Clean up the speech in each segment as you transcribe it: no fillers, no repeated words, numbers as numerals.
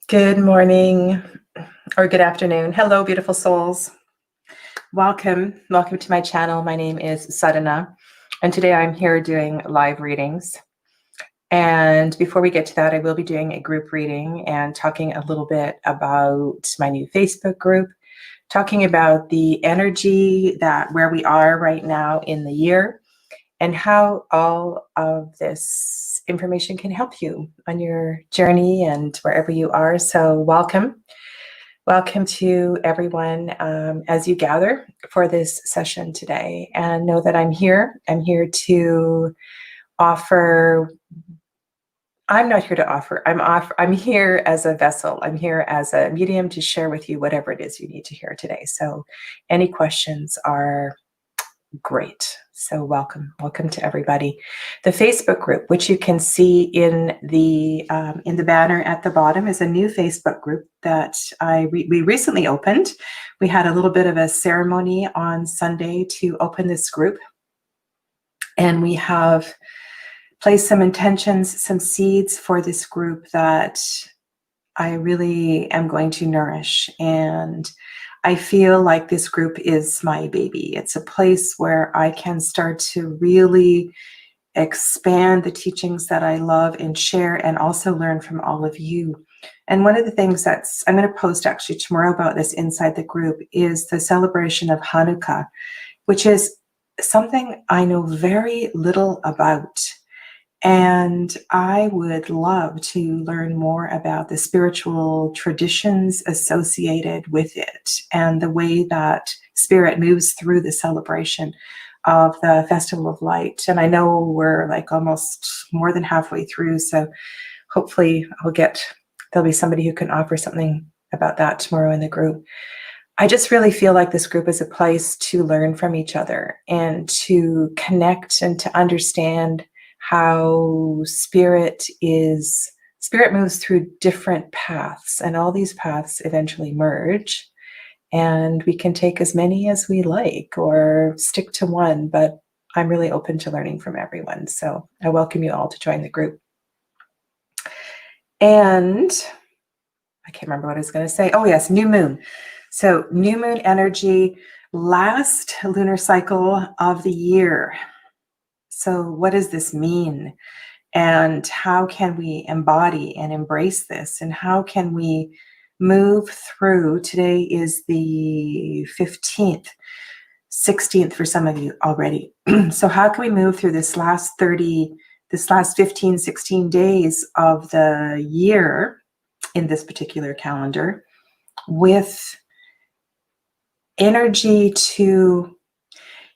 Good morning or good afternoon. Hello, beautiful souls. Welcome to my channel. My name is Sadhana, and today I'm here doing live readings. And before we get to that, I will be doing a group reading and talking a little bit about my new Facebook group, talking about the energy where we are right now in the year, and how all of this information can help you on your journey and wherever you are. So welcome to everyone as you gather for this session today. And know that I'm here. I'm here to offer. I'm not here to offer. I'm here as a vessel. I'm here as a medium to share with you whatever it is you need to hear today. So any questions are great. So welcome to everybody. The Facebook group, which you can see in the banner at the bottom, is a new Facebook group that we recently opened. We had a little bit of a ceremony on Sunday to open this group, and we have placed some intentions, some seeds for this group that I really am going to nourish. And I feel like this group is my baby. It's a place where I can start to really expand the teachings that I love and share, and also learn from all of you. And one of the things I'm going to post actually tomorrow about this inside the group is the celebration of Hanukkah, which is something I know very little about. And I would love to learn more about the spiritual traditions associated with it and the way that spirit moves through the celebration of the Festival of Light. And I know we're like almost more than halfway through, so hopefully there'll be somebody who can offer something about that tomorrow in the group. I just really feel like this group is a place to learn from each other and to connect and to understand how spirit moves through different paths, and all these paths eventually merge, and we can take as many as we like or stick to one, but I'm really open to learning from everyone. So I welcome you all to join the group. And I can't remember what I was going to say. Oh yes, new moon. So new moon energy, last lunar cycle of the year. So what does this mean? And how can we embody and embrace this? And how can we move through? Today is the 15th, 16th for some of you already. So how can we move through this last 15, 16 days of the year in this particular calendar with energy to,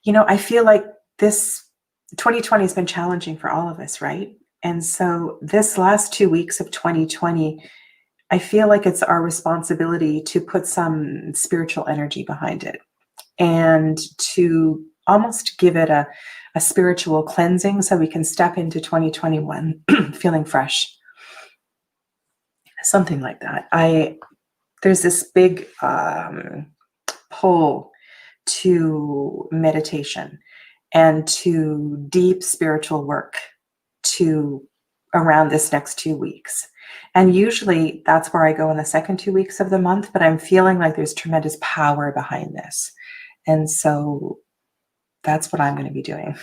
I feel like this 2020 has been challenging for all of us, right? And so this last 2 weeks of 2020, I feel like it's our responsibility to put some spiritual energy behind it and to almost give it a spiritual cleansing so we can step into 2021 feeling fresh. Something like that. There's this big pull to meditation and to deep spiritual work around this next 2 weeks. And usually that's where I go in the second 2 weeks of the month, but I'm feeling like there's tremendous power behind this. And so that's what I'm going to be doing,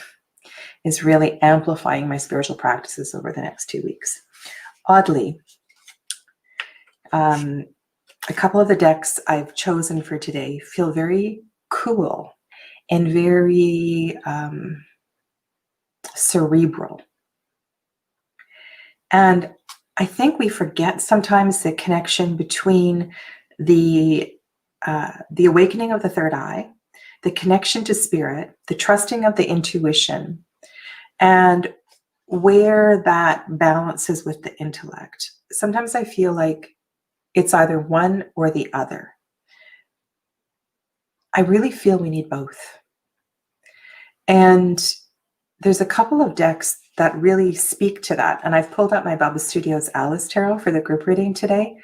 is really amplifying my spiritual practices over the next 2 weeks. Oddly, a couple of the decks I've chosen for today feel very cool and very cerebral. And I think we forget sometimes the connection between the awakening of the third eye, the connection to spirit, the trusting of the intuition, and where that balances with the intellect. Sometimes I feel like it's either one or the other. I really feel we need both. And there's a couple of decks that really speak to that. And I've pulled out my Baba Studios Alice Tarot for the group reading today.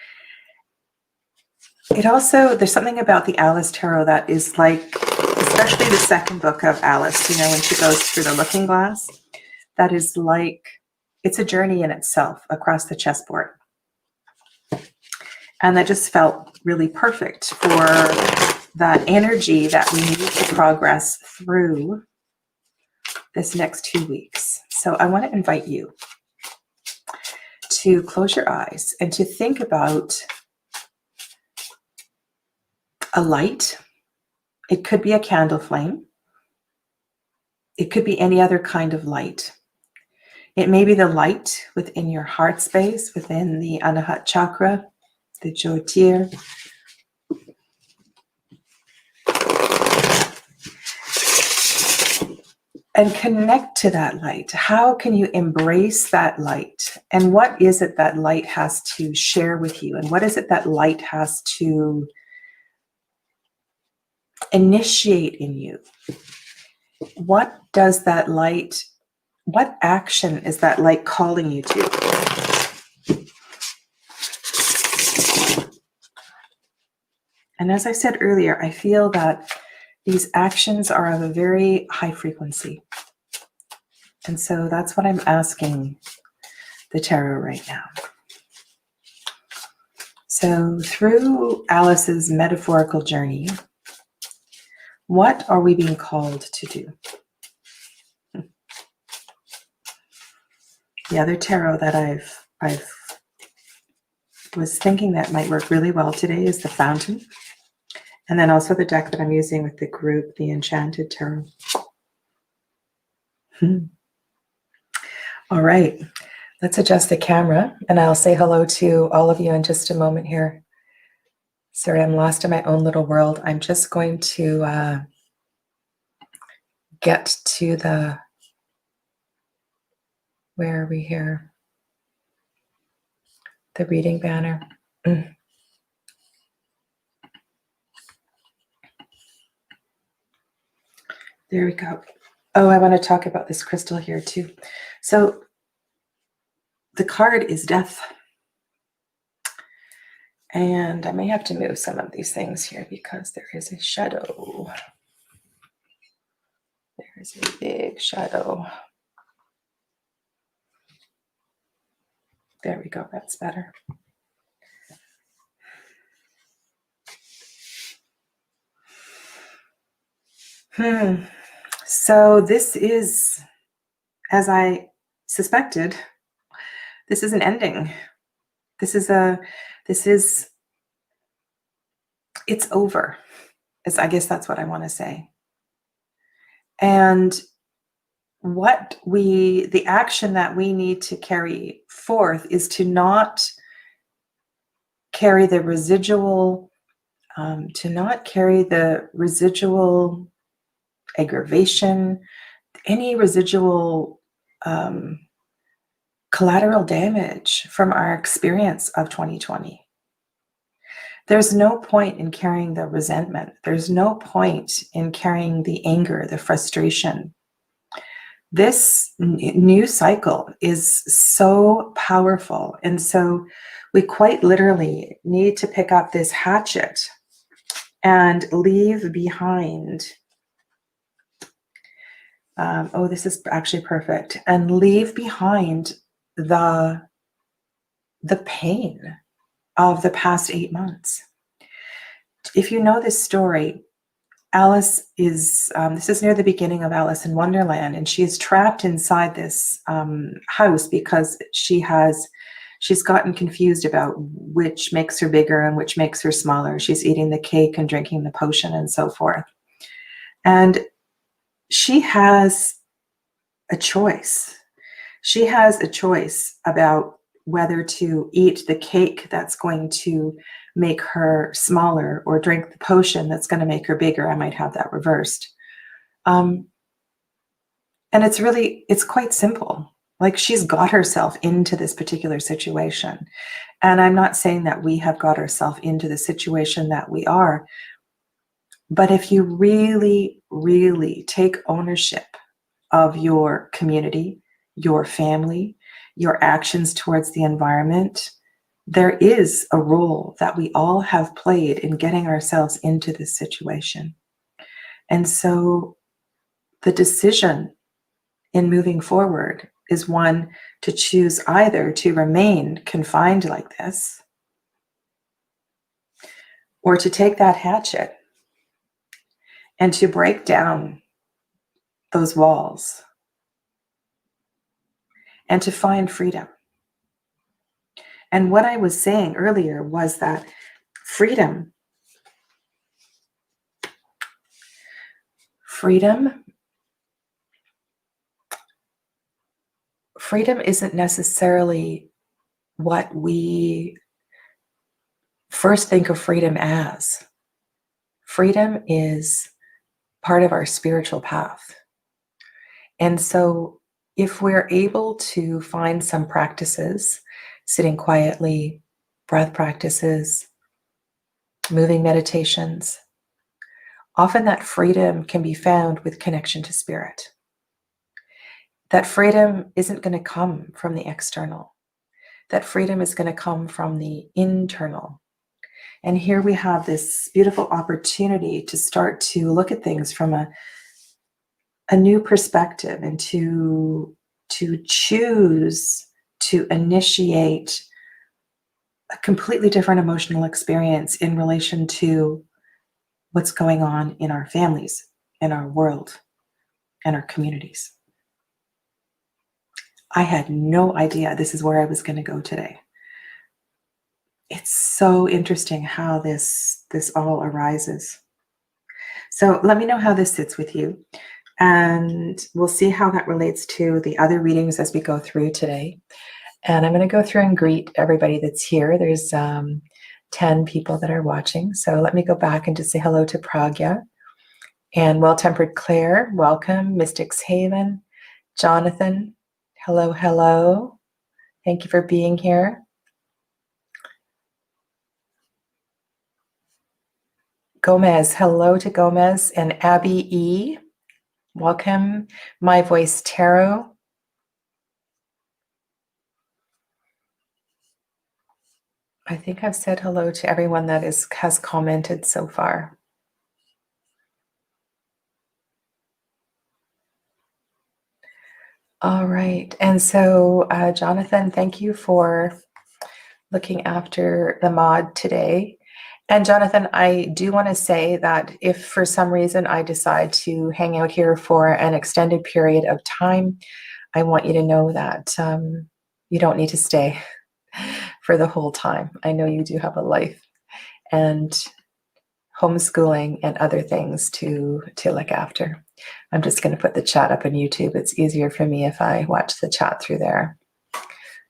There's something about the Alice Tarot that is like, especially the second book of Alice, when she goes through the looking glass, that is like, it's a journey in itself across the chessboard. And that just felt really perfect for that energy that we need to progress through this next 2 weeks. So I want to invite you to close your eyes and to think about a light. It could be a candle flame. It could be any other kind of light. It may be the light within your heart space, within the Anahat chakra, the Jyotir. And connect to that light. How can you embrace that light? And what is it that light has to share with you? And what is it that light has to initiate in you? What does that light, what action is that light calling you to? And as I said earlier, I feel that these actions are of a very high frequency. And so that's what I'm asking the tarot right now. So through Alice's metaphorical journey, what are we being called to do? The other tarot that I've was thinking that might work really well today is the Fountain. And then also the deck that I'm using with the group, the Enchanted Tarot. All right, let's adjust the camera and I'll say hello to all of you in just a moment here. Sorry, I'm lost in my own little world. I'm just going to get to the, where are we here? The reading banner. There we go. Oh, I want to talk about this crystal here too. So the card is Death. And I may have to move some of these things here because there is a shadow. There is a big shadow. There we go. That's better. So this is, as I suspected, this is an ending. It's over. I guess that's what I want to say. And the action that we need to carry forth is to not carry the residual, aggravation, any residual collateral damage from our experience of 2020. There's no point in carrying the resentment. There's no point in carrying the anger, the frustration. This new cycle is so powerful. And so we quite literally need to pick up this hatchet and leave behind. Oh, this is actually perfect. And leave behind the pain of the past 8 months. If you know this story, Alice is, this is near the beginning of Alice in Wonderland, and she is trapped inside this house because she's gotten confused about which makes her bigger and which makes her smaller. She's eating the cake and drinking the potion and so forth. And she has a choice. She has a choice about whether to eat the cake that's going to make her smaller or drink the potion that's going to make her bigger. I might have that reversed. And it's quite simple. Like, she's got herself into this particular situation. And I'm not saying that we have got ourselves into the situation that we are. But if you really, really take ownership of your community, your family, your actions towards the environment, there is a role that we all have played in getting ourselves into this situation. And so the decision in moving forward is one to choose either to remain confined like this or to take that hatchet and to break down those walls and to find freedom. And what I was saying earlier was that freedom isn't necessarily what we first think of freedom as. Freedom is part of our spiritual path. And so if we're able to find some practices, sitting quietly, breath practices, moving meditations, often that freedom can be found with connection to spirit. That freedom isn't going to come from the external. That freedom is going to come from the internal. And here we have this beautiful opportunity to start to look at things from a new perspective and to choose to initiate a completely different emotional experience in relation to what's going on in our families, in our world, and our communities. I had no idea this is where I was going to go today. It's so interesting how this all arises. So let me know how this sits with you, and we'll see how that relates to the other readings as we go through today. And I'm going to go through and greet everybody that's here. There's 10 people that are watching. So let me go back and just say hello to Pragya and Well-Tempered Claire. Welcome. Mystics Haven. Jonathan. Hello, hello. Thank you for being here. Gomez. Hello to Gomez and Abby E. Welcome. My Voice Tarot. I think I've said hello to everyone that has commented so far. All right. And so, Jonathan, thank you for looking after the mod today. And Jonathan, I do want to say that if for some reason I decide to hang out here for an extended period of time, I want you to know that you don't need to stay for the whole time. I know you do have a life and homeschooling and other things to look after. I'm just going to put the chat up on YouTube. It's easier for me if I watch the chat through there.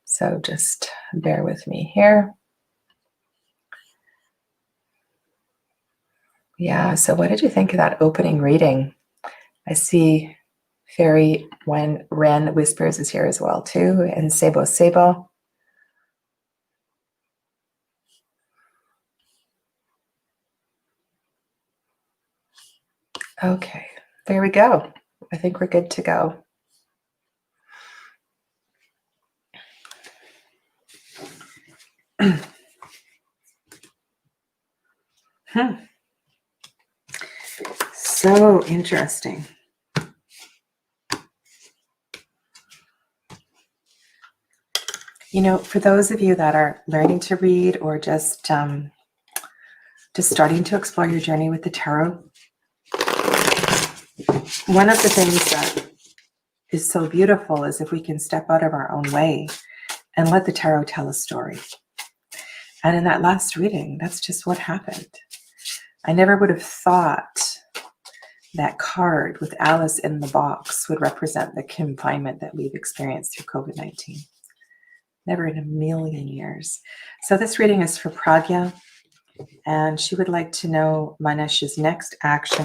So just bear with me here. Yeah, so what did you think of that opening reading? I see Fairy when Ren Whispers is here as well too, and Sebo Sebo. Okay, there we go. I think we're good to go. So interesting. You know, for those of you that are learning to read or just starting to explore your journey with the tarot, one of the things that is so beautiful is if we can step out of our own way and let the tarot tell a story. And in that last reading, that's just what happened. I never would have thought that card with Alice in the box would represent the confinement that we've experienced through COVID-19. Never in a million years. So this reading is for Pragya, and she would like to know Manesh's next action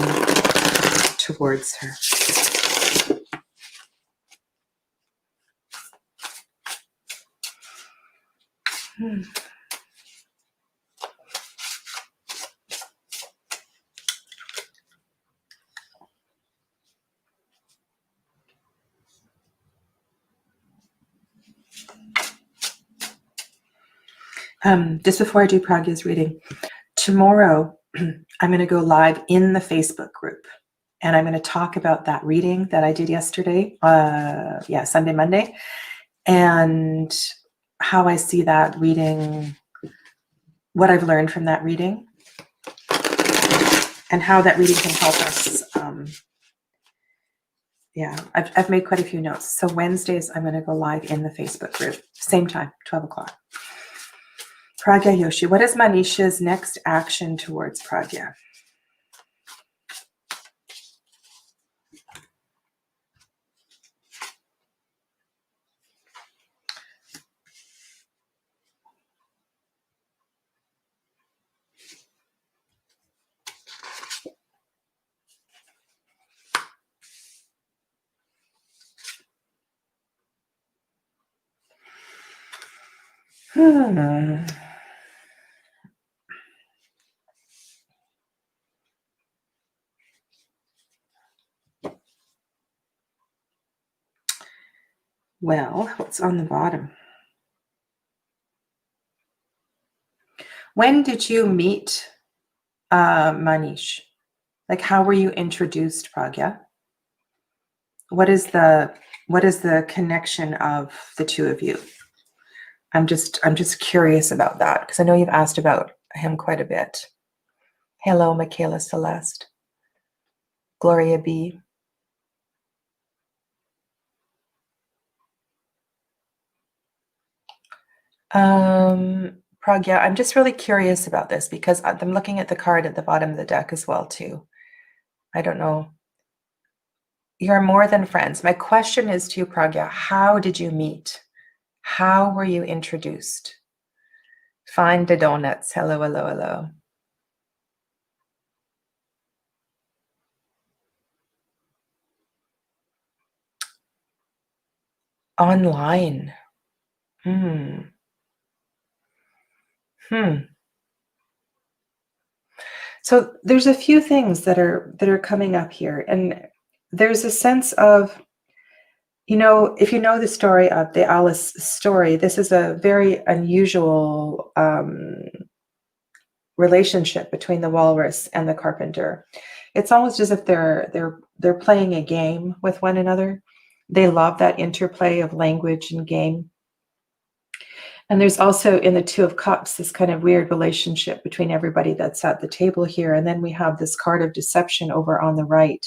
towards her. Just before I do Pragya's reading, tomorrow I'm going to go live in the Facebook group, and I'm going to talk about that reading that I did yesterday, Sunday, Monday, and how I see that reading, what I've learned from that reading, and how that reading can help us. Yeah, I've made quite a few notes. So Wednesdays, I'm going to go live in the Facebook group. Same time, 12 o'clock. Pragya Yoshi, what is Manisha's next action towards Pragya? Well, what's on the bottom? When did you meet Manish? Like, how were you introduced, Pragya? What is the connection of the two of you? I'm just curious about that because I know you've asked about him quite a bit. Hello, Michaela Celeste. Gloria B. Pragya, I'm just really curious about this because I'm looking at the card at the bottom of the deck as well too. I don't know. You're more than friends. My question is to you, Pragya, how did you meet? How were you introduced? Find the donuts. Hello, hello, hello. Online. So there's a few things that are coming up here, and there's a sense of, if you know the story of the Alice story, this is a very unusual relationship between the walrus and the carpenter. It's almost as if they're playing a game with one another. They love that interplay of language and game. And there's also in the Two of Cups this kind of weird relationship between everybody that's at the table here. And then we have this card of deception over on the right.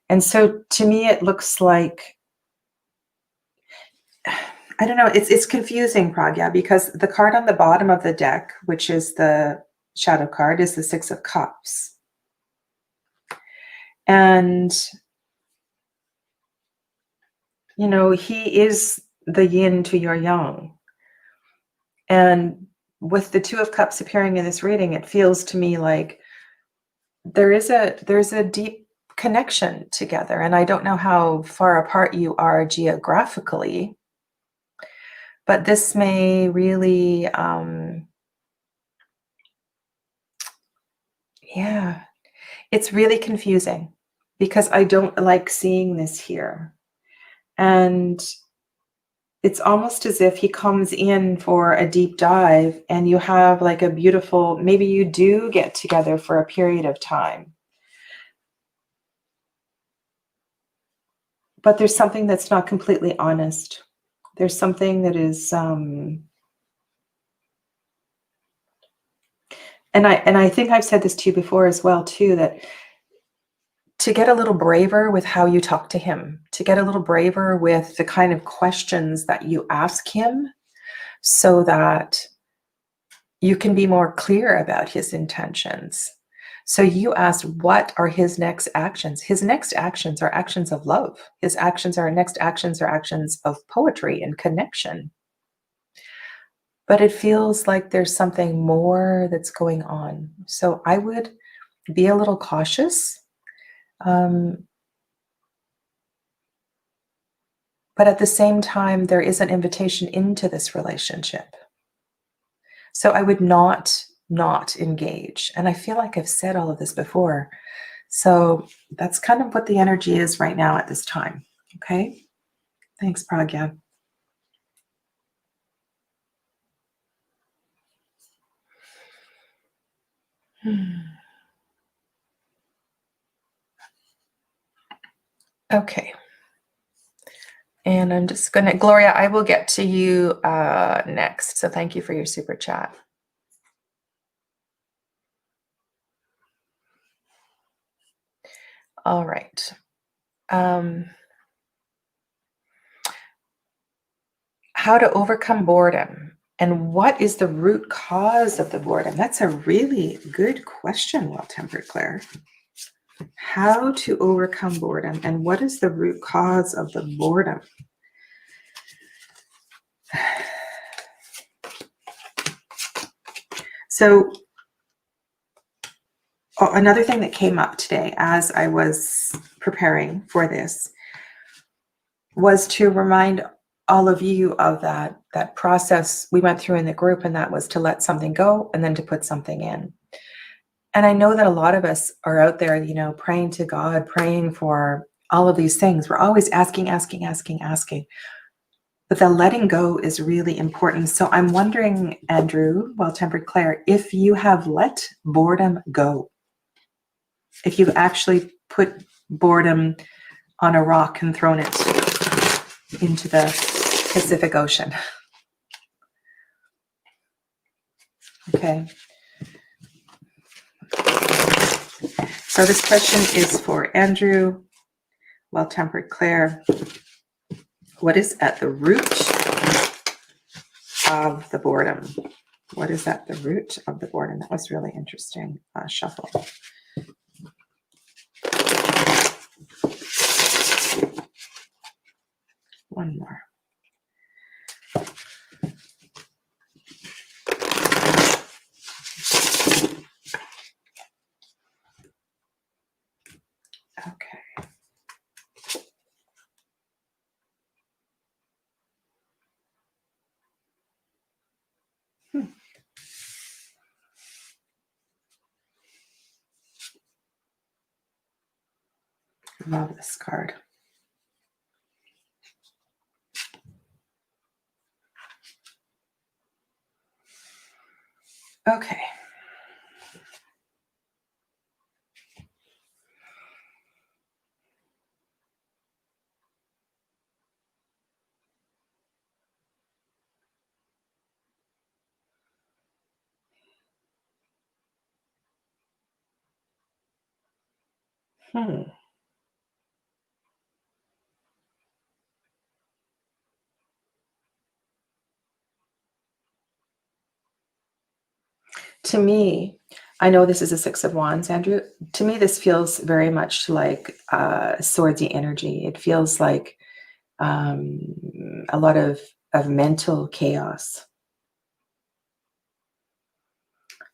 And so to me, it looks like, I don't know, it's confusing, Pragya, because the card on the bottom of the deck, which is the shadow card, is the Six of Cups. And, he is the yin to your yang. And with the Two of Cups appearing in this reading, it feels to me like there's a deep connection together. And I don't know how far apart you are geographically, but this may really, it's really confusing because I don't like seeing this here. And it's almost as if he comes in for a deep dive and you have like a beautiful, maybe you do get together for a period of time. But there's something that's not completely honest. There's something that is, and I think I've said this to you before as well too, that to get a little braver with how you talk to him, to get a little braver with the kind of questions that you ask him so that you can be more clear about his intentions. So you asked, what are his next actions? His next actions are actions of love. His next actions are actions of poetry and connection. But it feels like there's something more that's going on. So I would be a little cautious. But at the same time, there is an invitation into this relationship. So I would not engage. And I feel like I've said all of this before. So that's kind of what the energy is right now at this time. Okay. Thanks, Pragya. Okay. And I'm just going to, Gloria, I will get to you next. So thank you for your super chat. All right. How to overcome boredom and what is the root cause of the boredom? That's a really good question, Well-Tempered Claire. How to overcome boredom and what is the root cause of the boredom? So another thing that came up today as I was preparing for this was to remind all of you of that process we went through in the group, and that was to let something go and then to put something in. And I know that a lot of us are out there, praying to God, praying for all of these things. We're always asking. But the letting go is really important. So I'm wondering, Andrew, Well-Tempered Claire, if you have let boredom go, if you've actually put boredom on a rock and thrown it into the Pacific Ocean. Okay. So this question is for Andrew, Well-Tempered Claire. What is at the root of the boredom? What is at the root of the boredom? That was really interesting. Shuffle. One more. Okay. Love this card. Okay. To me, I know this is a Six of Wands, Andrew. To me, this feels very much like swordsy energy. It feels like a lot of mental chaos.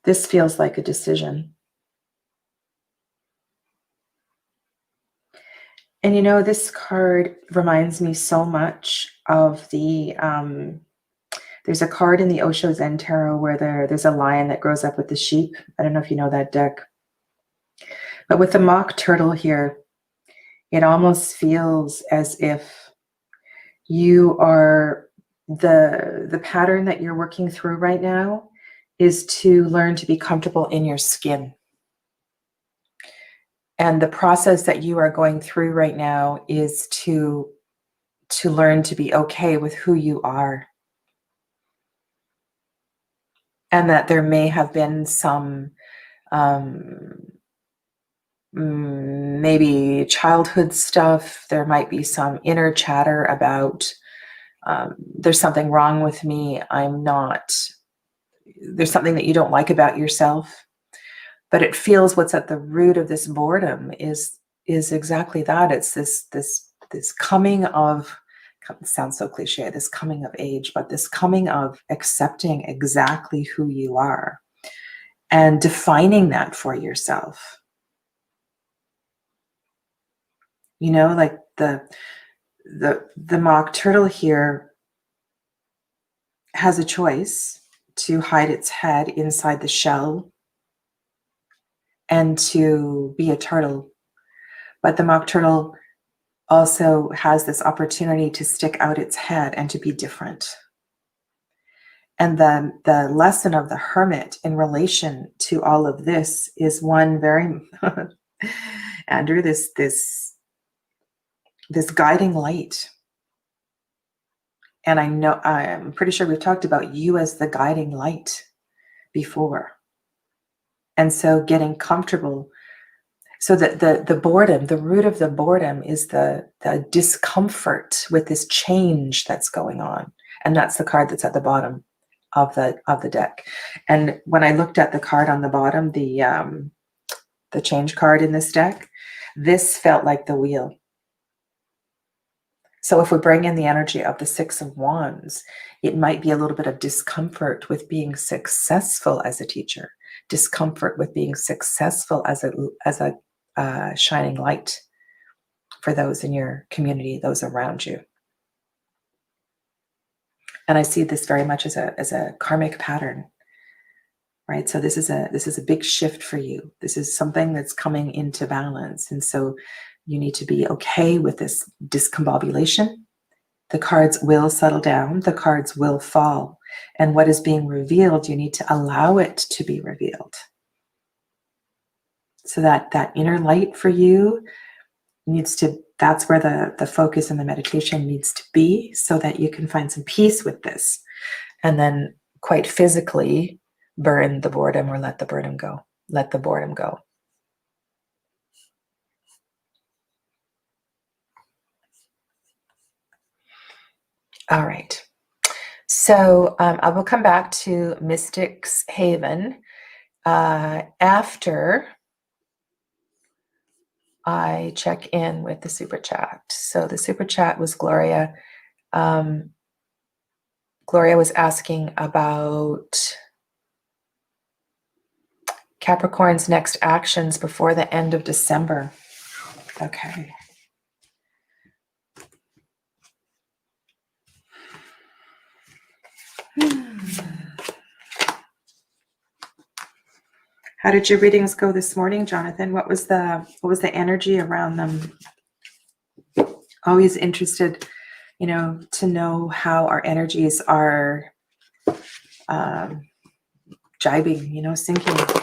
This feels like a decision. And this card reminds me so much of the, there's a card in the Osho Zen Tarot where there's a lion that grows up with the sheep. I don't know if you know that deck. But with the mock turtle here, it almost feels as if you are, the pattern that you're working through right now is to learn to be comfortable in your skin. And the process that you are going through right now is to learn to be okay with who you are. And that there may have been some maybe childhood stuff. There might be some inner chatter about there's something wrong with me. There's something that you don't like about yourself. But it feels what's at the root of this boredom is exactly that. It's this coming of, it sounds so cliche, this coming of age, but this coming of accepting exactly who you are and defining that for yourself. Like the mock turtle here has a choice to hide its head inside the shell and to be a turtle. But the mock turtle also has this opportunity to stick out its head and to be different. And then the lesson of the hermit in relation to all of this is one very, Andrew, this guiding light. And I'm pretty sure we've talked about you as the guiding light before. And so getting comfortable So the boredom, the root of the boredom is the discomfort with this change that's going on. And that's the card that's at the bottom of the deck. And when I looked at the card on the bottom, the change card in this deck, this felt like the wheel. So if we bring in the energy of the Six of Wands, it might be a little bit of discomfort with being successful as a teacher, discomfort with being successful as a shining light for those in your community, those around you. And I see this very much as a karmic pattern, right? So this is a big shift for you. This is something that's coming into balance, and so you need to be okay with this discombobulation. The cards will settle down. The cards will fall. And what is being revealed, you need to allow it to be revealed. So that inner light for you needs to, that's where the focus and the meditation needs to be, so that you can find some peace with this. And then quite physically burn the boredom, or let the boredom go. Let the boredom go. All right. So I will come back to Mystics Haven after I check in with the super chat. So the super chat was Gloria. Gloria was asking about Capricorn's next actions before the end of December. Okay. How did your readings go this morning, Jonathan? What was the energy around them? Always interested, to know how our energies are jibing, syncing.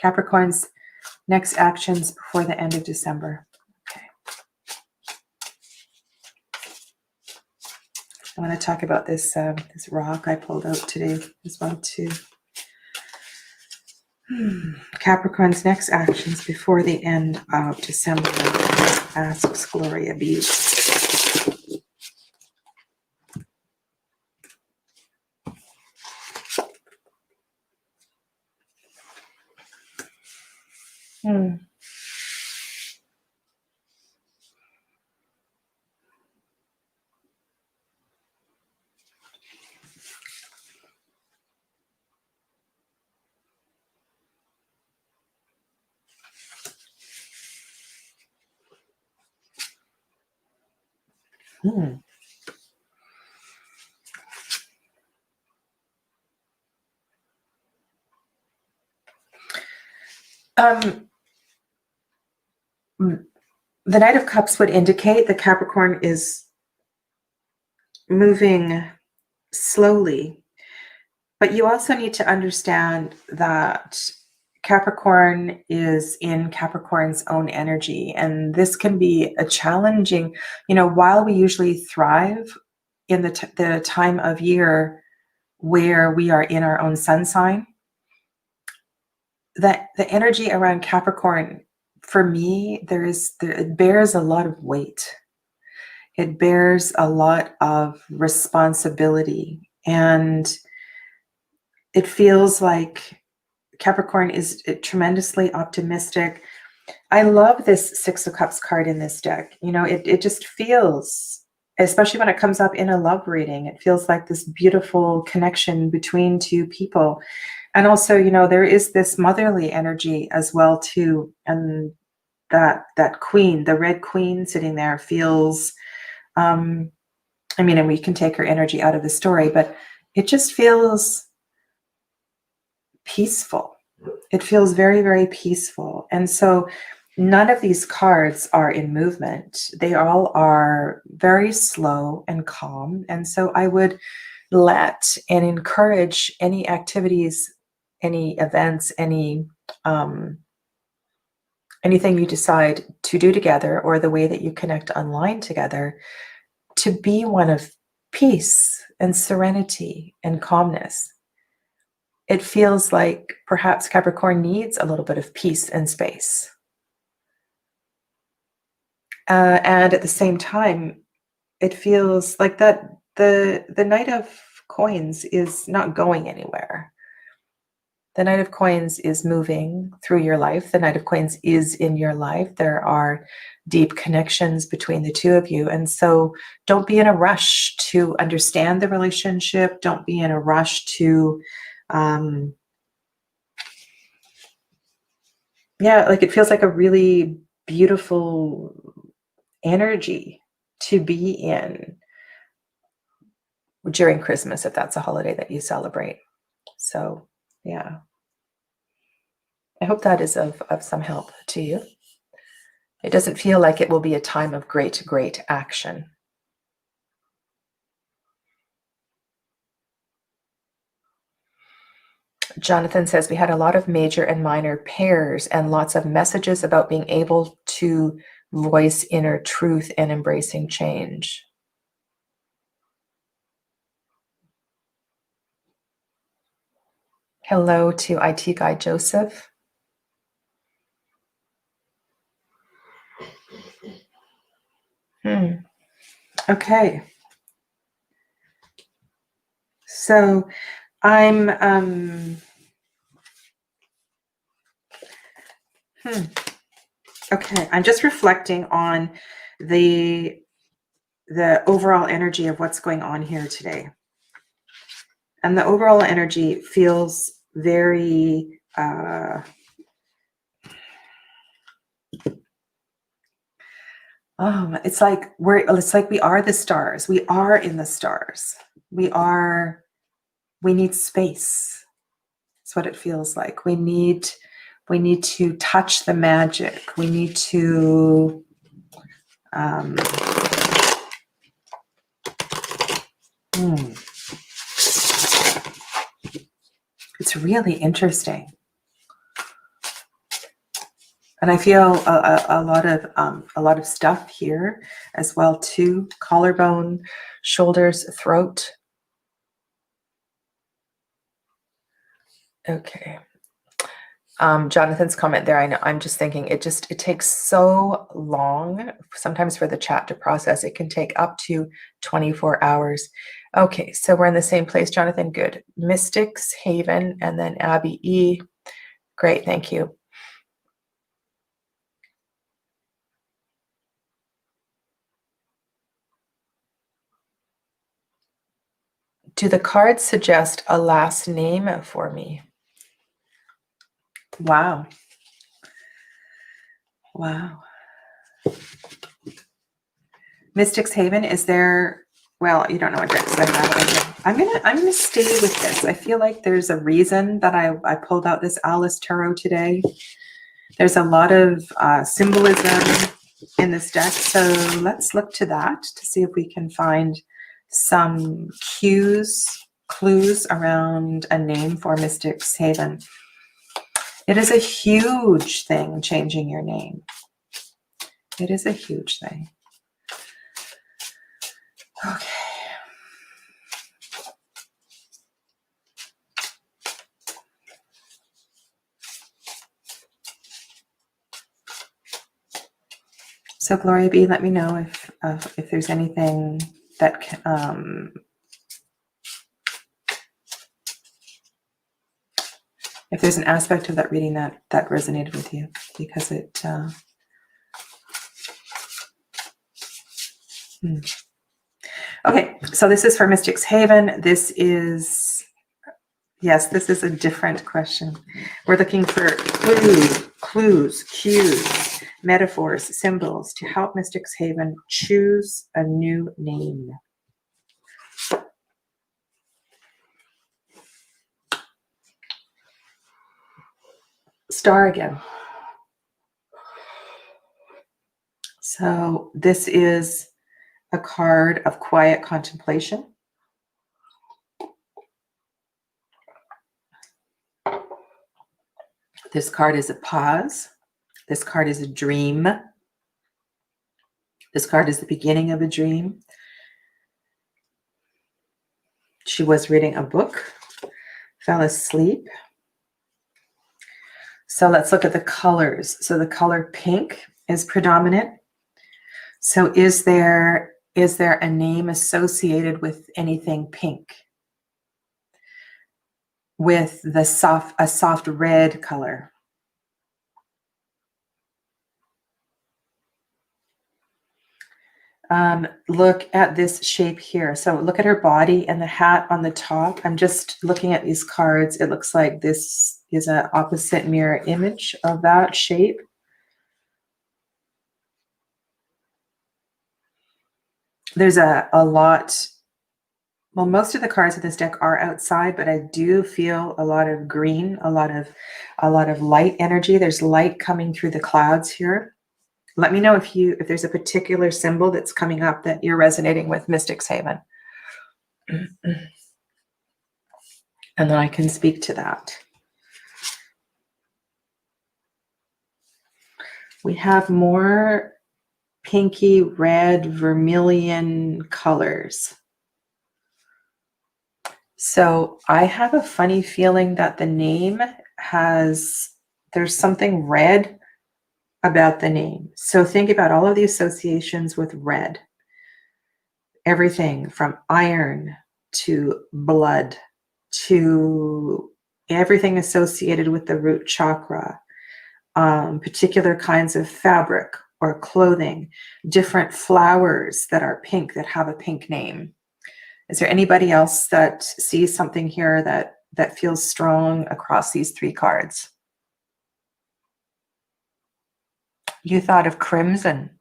Capricorn's next actions before the end of December. Okay. I want to talk about this this rock I pulled out today as well too. Capricorn's next actions before the end of December, asks Gloria B. The Knight of Cups would indicate that Capricorn is moving slowly, but you also need to understand that Capricorn is in Capricorn's own energy, and this can be a challenging, while we usually thrive in the time of year where we are in our own sun sign, that the energy around Capricorn, for me, it bears a lot of weight. It bears a lot of responsibility, and it feels like Capricorn is tremendously optimistic. I love this Six of Cups card in this deck. It just feels, especially when it comes up in a love reading, it feels like this beautiful connection between two people. And also, there is this motherly energy as well too. And that queen, the red queen sitting there feels, and we can take her energy out of the story, but it just feels peaceful. It feels very, very peaceful. And so none of these cards are in movement. They all are very slow and calm. And so I would let and encourage any activities, any events, anything you decide to do together, or the way that you connect online together, to be one of peace and serenity and calmness. it feels like perhaps Capricorn needs a little bit of peace and space. And at the same time, it feels like that the Knight of Coins is not going anywhere. The Knight of Coins is moving through your life. The Knight of Coins is in your life. There are deep connections between the two of you. And so don't be in a rush to understand the relationship. Don't be in a rush to, like it feels like a really beautiful energy to be in during Christmas, if that's a holiday that you celebrate. So, yeah. I hope that is of some help to you. It doesn't feel like it will be a time of great, great action. Jonathan says, we had a lot of major and minor pairs and lots of messages about being able to voice inner truth and embracing change. Hello to IT guy Joseph. Okay. So I'm okay, I'm just reflecting on the overall energy of what's going on here today. And the overall energy feels very it's like we are the stars. We are in the stars. We need space. That's what it feels like. We need to touch the magic. We need to it's really interesting. And I feel a lot of stuff here as well too. Collarbone, shoulders, throat. Okay. Jonathan's comment there, I know, I'm just thinking it takes so long sometimes for the chat to process. It can take up to 24 hours. Okay, so we're in the same place, Jonathan. Good. Mystics, Haven, and then Abby E. Great, thank you. Do the cards suggest a last name for me? Wow. Wow. Mystics Haven, is there, well, you don't know what decks I have. I'm gonna stay with this. I feel like there's a reason that I pulled out this Alice Tarot today. There's a lot of symbolism in this deck, so let's look to that to see if we can find some clues around a name for Mystics Haven. It is a huge thing, changing your name. It is a huge thing. Okay. So Gloria B, let me know if there's anything that if there's an aspect of that reading that resonated with you, because it Okay, so this is for Mystics Haven. This is, yes, this is a different question. We're looking for clues, cues, metaphors, symbols to help Mystics Haven choose a new name. Star again. So this is a card of quiet contemplation. This card is a pause. This card is a dream. This card is the beginning of a dream. She was reading a book. fell asleep. So let's look at the colors. So the color pink is predominant. So is there a name associated with anything pink? With a soft red color. Look at this shape here. So look at her body and the hat on the top. I'm just looking at these cards. It looks like this is an opposite mirror image of that shape. There's a lot, well, most of the cards in this deck are outside, but I do feel a lot of green, a lot of light energy. There's light coming through the clouds here. Let me know if there's a particular symbol that's coming up that you're resonating with, Mystics Haven. And then I can speak to that. We have more pinky red vermilion colors. So I have a funny feeling that the name there's something red about the name. So think about all of the associations with red. Everything from iron to blood to everything associated with the root chakra, particular kinds of fabric or clothing, different flowers that are pink, that have a pink name. Is there anybody else that sees something here that feels strong across these three cards? You thought of crimson.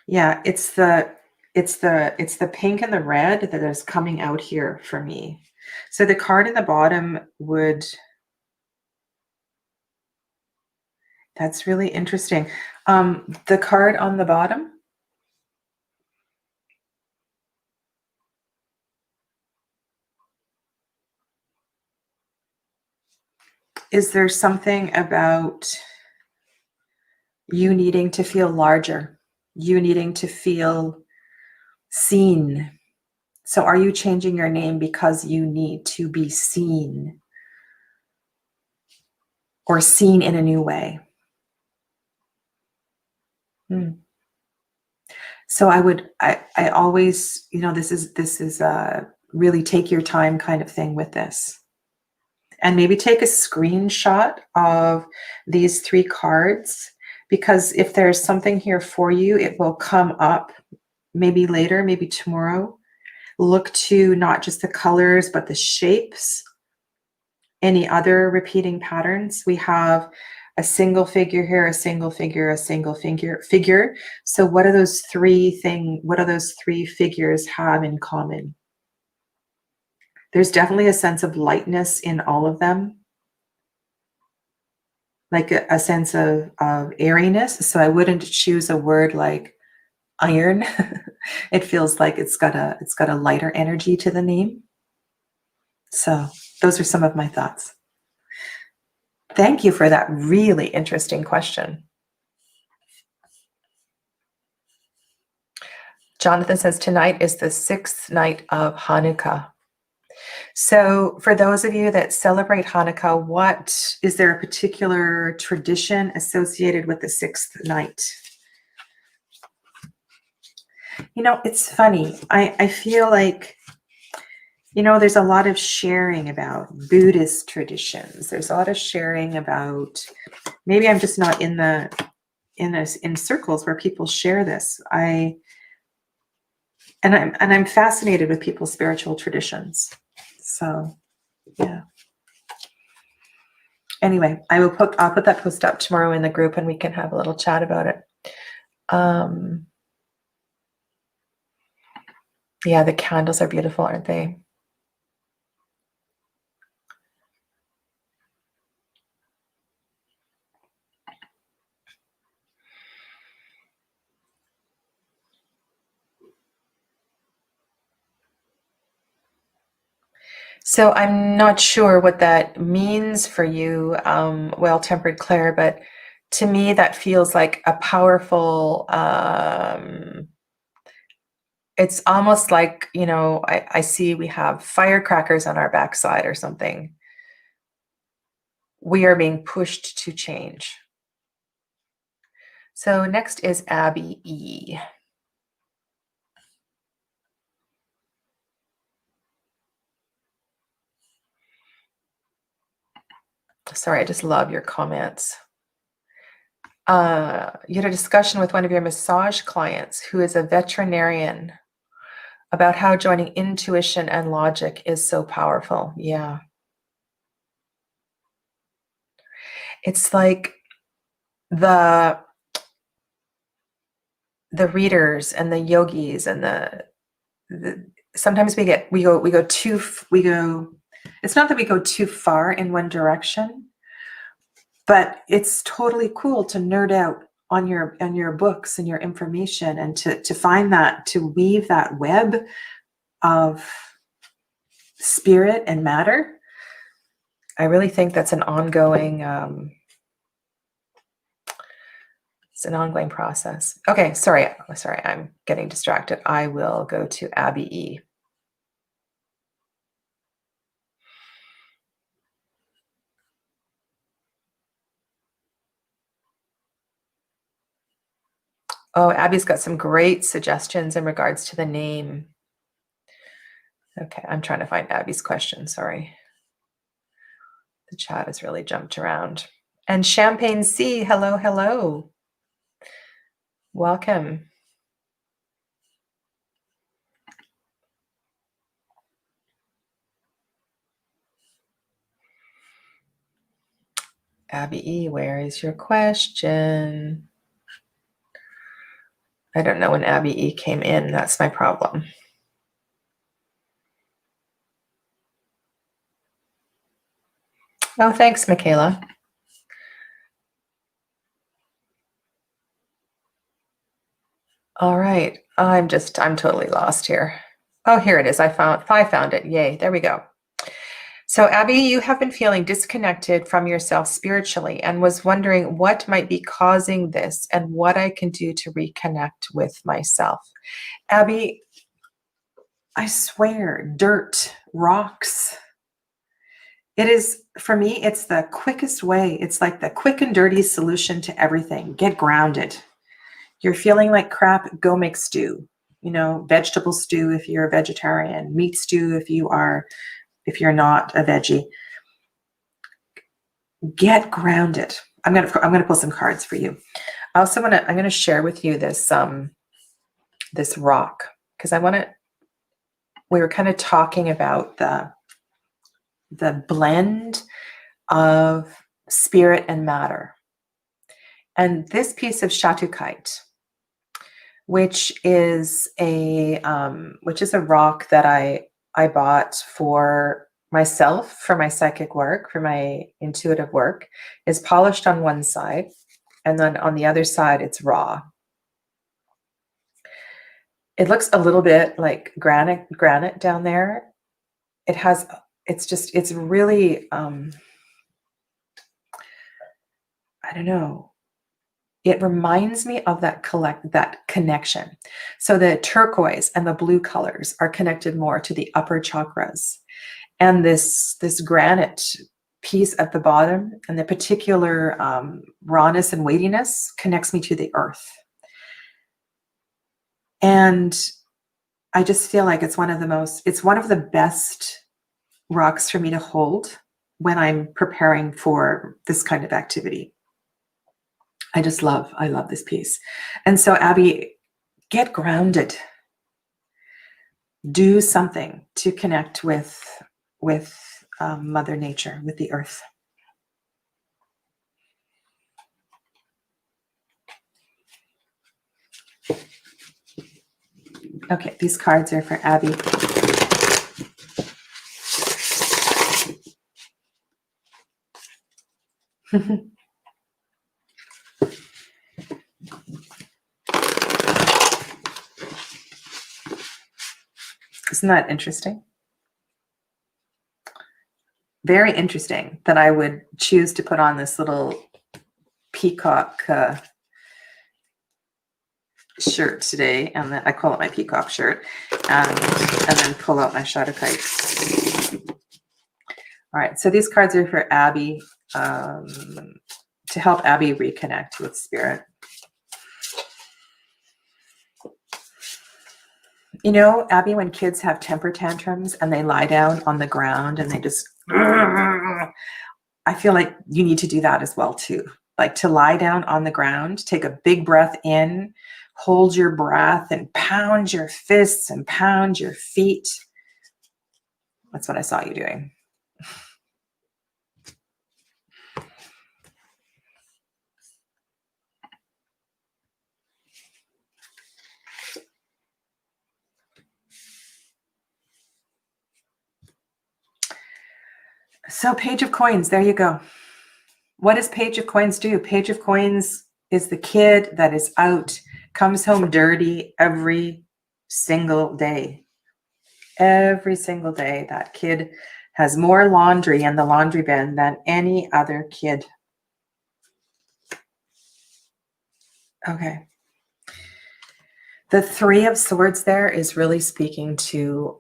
Yeah, it's the pink and the red that is coming out here for me. So the card in the bottom that's really interesting. The card on the bottom, is there something about you needing to feel larger, you needing to feel seen? So are you changing your name because you need to be seen or seen in a new way? So I always, this is a really take your time kind of thing with this. And maybe take a screenshot of these three cards, because if there's something here for you, it will come up maybe later, maybe tomorrow. Look to not just the colors, but the shapes. Any other repeating patterns? We have a single figure here, a single figure, a single figure. So what do those three figures have in common? There's definitely a sense of lightness in all of them, like a sense of airiness. So I wouldn't choose a word like iron. It feels like it's got a lighter energy to the name. So those are some of my thoughts. Thank you for that really interesting question. Jonathan says tonight is the 6th night of Hanukkah. So for those of you that celebrate Hanukkah, is there a particular tradition associated with the 6th night? It's funny. I feel like, there's a lot of sharing about Buddhist traditions. There's a lot of sharing about, maybe I'm just not in circles where people share this. I'm fascinated with people's spiritual traditions. So, yeah. Anyway, I'll put that post up tomorrow in the group and we can have a little chat about it. Yeah, the candles are beautiful, aren't they? So I'm not sure what that means for you, Well-Tempered Claire, but to me that feels like a powerful It's almost like, I see we have firecrackers on our backside or something. We are being pushed to change. So next is Abby E. Sorry, I just love your comments. You had a discussion with one of your massage clients who is a veterinarian about how joining intuition and logic is so powerful. Yeah. It's like the readers and the yogis and sometimes we go too, it's not that we go too far in one direction, but it's totally cool to nerd out on your books and your information, and to find that, to weave that web of spirit and matter. I really think that's an ongoing it's an ongoing process. Okay, sorry, I'm getting distracted. I will go to Abby E. Oh, Abby's got some great suggestions in regards to the name. Okay, I'm trying to find Abby's question, sorry. The chat has really jumped around. And Champagne C, hello, hello. Welcome. Abby E, where is your question? I don't know when Abby E came in. That's my problem. Oh, thanks, Michaela. All right. I'm totally lost here. Oh, here it is. I found it. Yay. There we go. So, Abby, you have been feeling disconnected from yourself spiritually and was wondering what might be causing this and what I can do to reconnect with myself. Abby, I swear, dirt, rocks. It is, for me, it's the quickest way. It's like the quick and dirty solution to everything. Get grounded. You're feeling like crap, go make stew. Vegetable stew if you're a vegetarian, meat stew if you're not a veggie. Get grounded. I'm gonna pull some cards for you. I'm gonna share with you this rock, because we were kind of talking about the blend of spirit and matter. And this piece of shatukite, which is a rock that I bought for myself, for my psychic work, for my intuitive work, is polished on one side, and then on the other side it's raw. It looks a little bit like granite down there. It's really I don't know. It reminds me of that connection. So the turquoise and the blue colors are connected more to the upper chakras. And this granite piece at the bottom, and the particular rawness and weightiness, connects me to the earth. And I just feel like it's one of the best rocks for me to hold when I'm preparing for this kind of activity. I love this piece. And so, Abby, get grounded. Do something to connect with Mother Nature, with the earth. Okay, these cards are for Abby. Isn't that interesting? Very interesting that I would choose to put on this little peacock shirt today, and then I call it my peacock shirt, and then pull out my shadow kites. All right, so these cards are for Abby, to help Abby reconnect with spirit. You know, Abby, when kids have temper tantrums and they lie down on the ground and they just, I feel like you need to do that as well too. Like to lie down on the ground, take a big breath in, hold your breath, and pound your fists and pound your feet. That's what I saw you doing. So Page of Coins, there you go. What does Page of Coins do? Page of Coins is the kid that is out, comes home dirty every single day. Every single day, that kid has more laundry in the laundry bin than any other kid. Okay. The Three of Swords there is really speaking to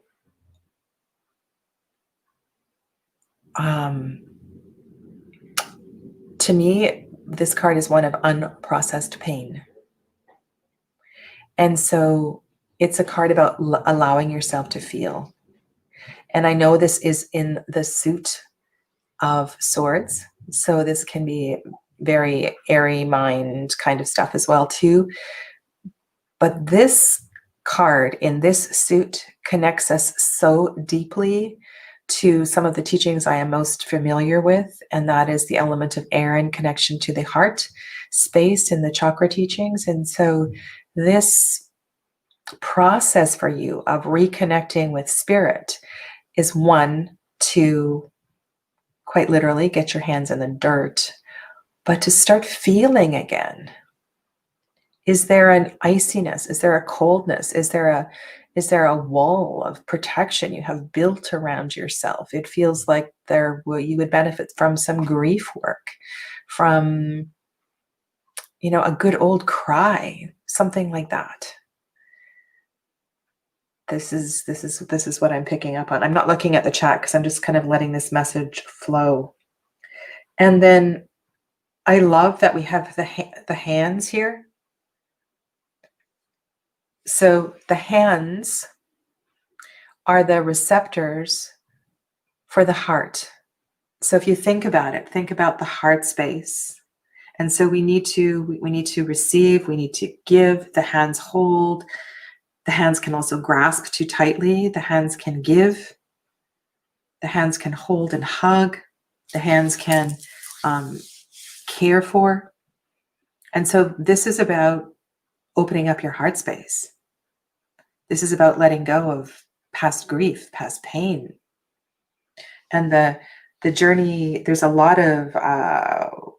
me, this card is one of unprocessed pain. And so it's a card about allowing yourself to feel. And I know this is in the suit of swords. So this can be very airy mind kind of stuff as well too. But this card in this suit connects us so deeply to some of the teachings I am most familiar with, and that is the element of air and connection to the heart space in the chakra teachings. And so this process for you of reconnecting with spirit is one, to quite literally get your hands in the dirt, but to start feeling again. Is there an iciness? Is there a coldness? Is there a wall of protection you have built around yourself? It feels like you would benefit from some grief work, from, a good old cry, something like that. This is what I'm picking up on. I'm not looking at the chat because I'm just kind of letting this message flow. And then I love that we have the hands here. So the hands are the receptors for the heart. So if you think about it, think about the heart space. And so we need to receive, we need to give, the hands hold. The hands can also grasp too tightly. The hands can give. The hands can hold and hug. The hands can care for. And so this is about opening up your heart space. This is about letting go of past grief, past pain. And the journey, there's a lot of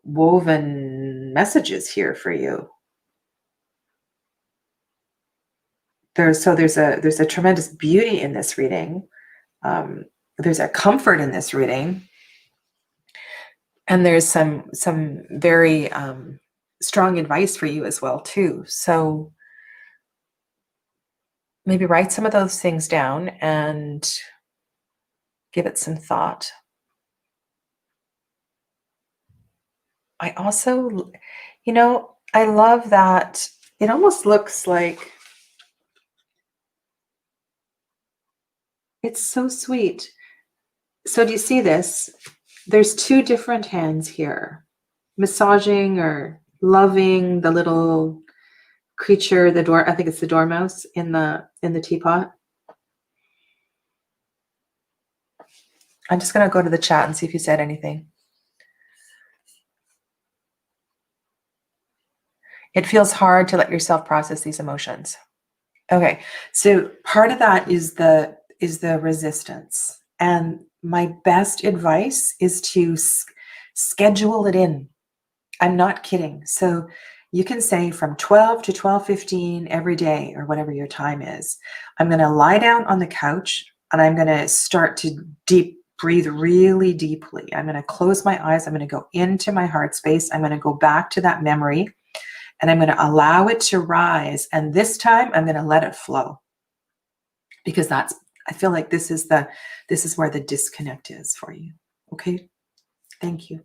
woven messages here for you. There's a tremendous beauty in this reading. There's a comfort in this reading. And there's some very strong advice for you as well too. So maybe write some of those things down and give it some thought. I also, I love that it almost looks like, it's so sweet. So do you see this? There's two different hands here, massaging or loving the little creature, I think it's the dormouse in the teapot. I'm just going to go to the chat and see if you said anything. It feels hard to let yourself process these emotions. Okay, so part of that is the resistance. And my best advice is to schedule it in. I'm not kidding. So you can say from 12 to 12:15 every day, or whatever your time is, I'm going to lie down on the couch and I'm going to start to breathe really deeply. I'm going to close my eyes. I'm going to go into my heart space. I'm going to go back to that memory. and I'm going to allow it to rise. And this time I'm going to let it flow, because I feel like this is where the disconnect is for you. Okay. Thank you.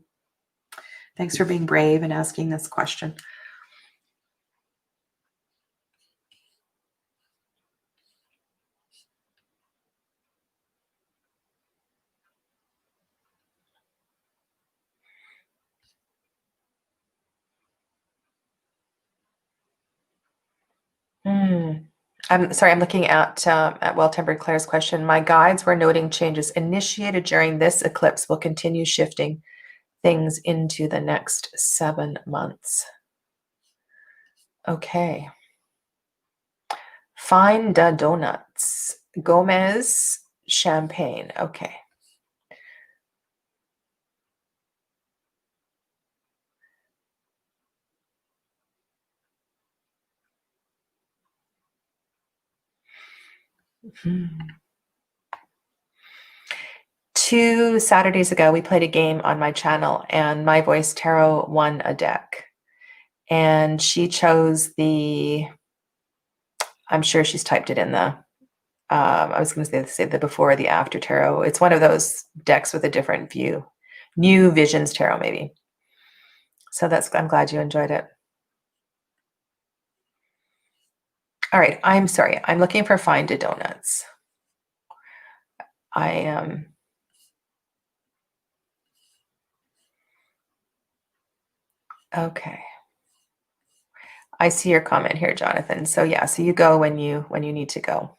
Thanks for being brave and asking this question. I'm sorry, I'm looking at Well-Tempered Claire's question. My guides were noting changes initiated during this eclipse will continue shifting things into the next 7 months. Okay. Fine da donuts. Gomez champagne. Okay. Hmm. 2 Saturdays ago, we played a game on my channel, and My Voice Tarot won a deck. And she chose I'm sure she's typed it in the, I was going to say the before or the after tarot. It's one of those decks with a different view. New Visions Tarot, maybe. So I'm glad you enjoyed it. All right, I'm sorry. I'm looking for Fine to Donuts. I am. Okay. I see your comment here, Jonathan. So yeah, so you go when you need to go.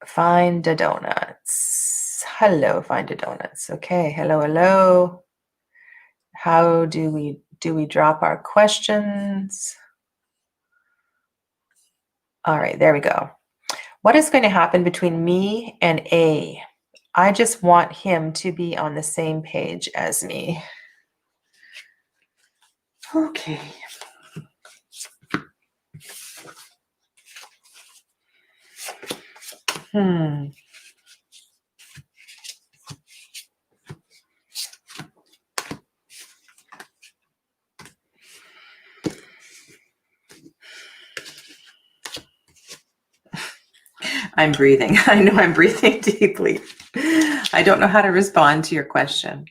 Find the donuts. Hello, find the donuts. Okay, hello. How do we drop our questions? All right, there we go. What is going to happen between me and A? I just want him to be on the same page as me. Okay. I'm breathing. I know I'm breathing deeply. I don't know how to respond to your question.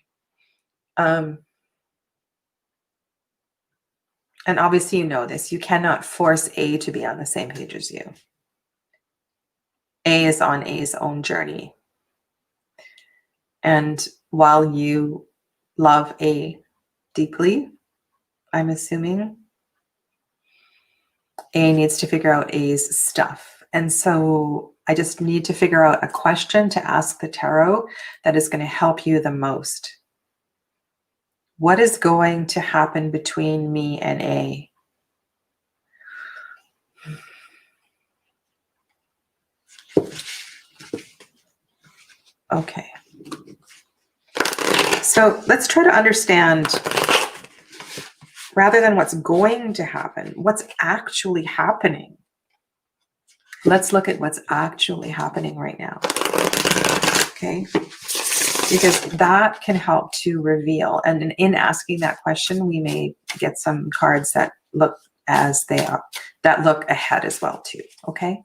And obviously you know this. You cannot force A to be on the same page as you. A is on A's own journey. And while you love A deeply, I'm assuming, A needs to figure out A's stuff. And so I just need to figure out a question to ask the tarot that is going to help you the most. What is going to happen between me and A? Okay. So let's try to understand, rather than what's going to happen, what's actually happening. Let's look at what's actually happening right now. Okay. Because that can help to reveal. And in asking that question, we may get some cards that look as they are, that look ahead as well too. Okay.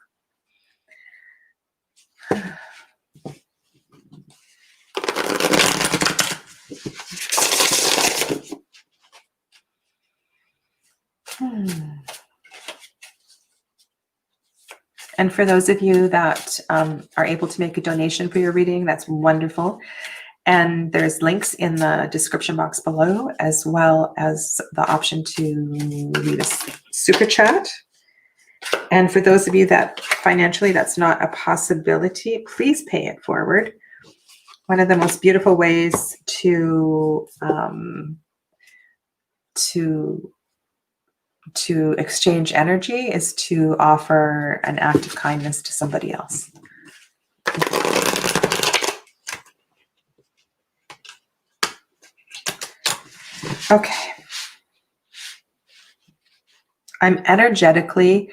And for those of you that are able to make a donation for your reading, that's wonderful. And there's links in the description box below, as well as the option to leave a super chat. And for those of you that financially that's not a possibility, please pay it forward. One of the most beautiful ways to exchange energy is to offer an act of kindness to somebody else. Okay. I'm energetically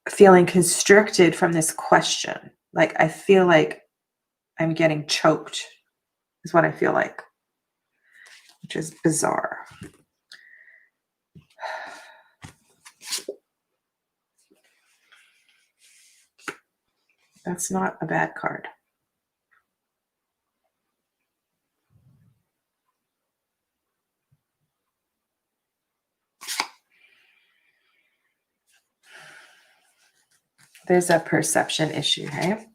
feeling constricted from this question. Like I feel like I'm getting choked is what I feel like, which is bizarre. That's not a bad card. There's a perception issue, hey?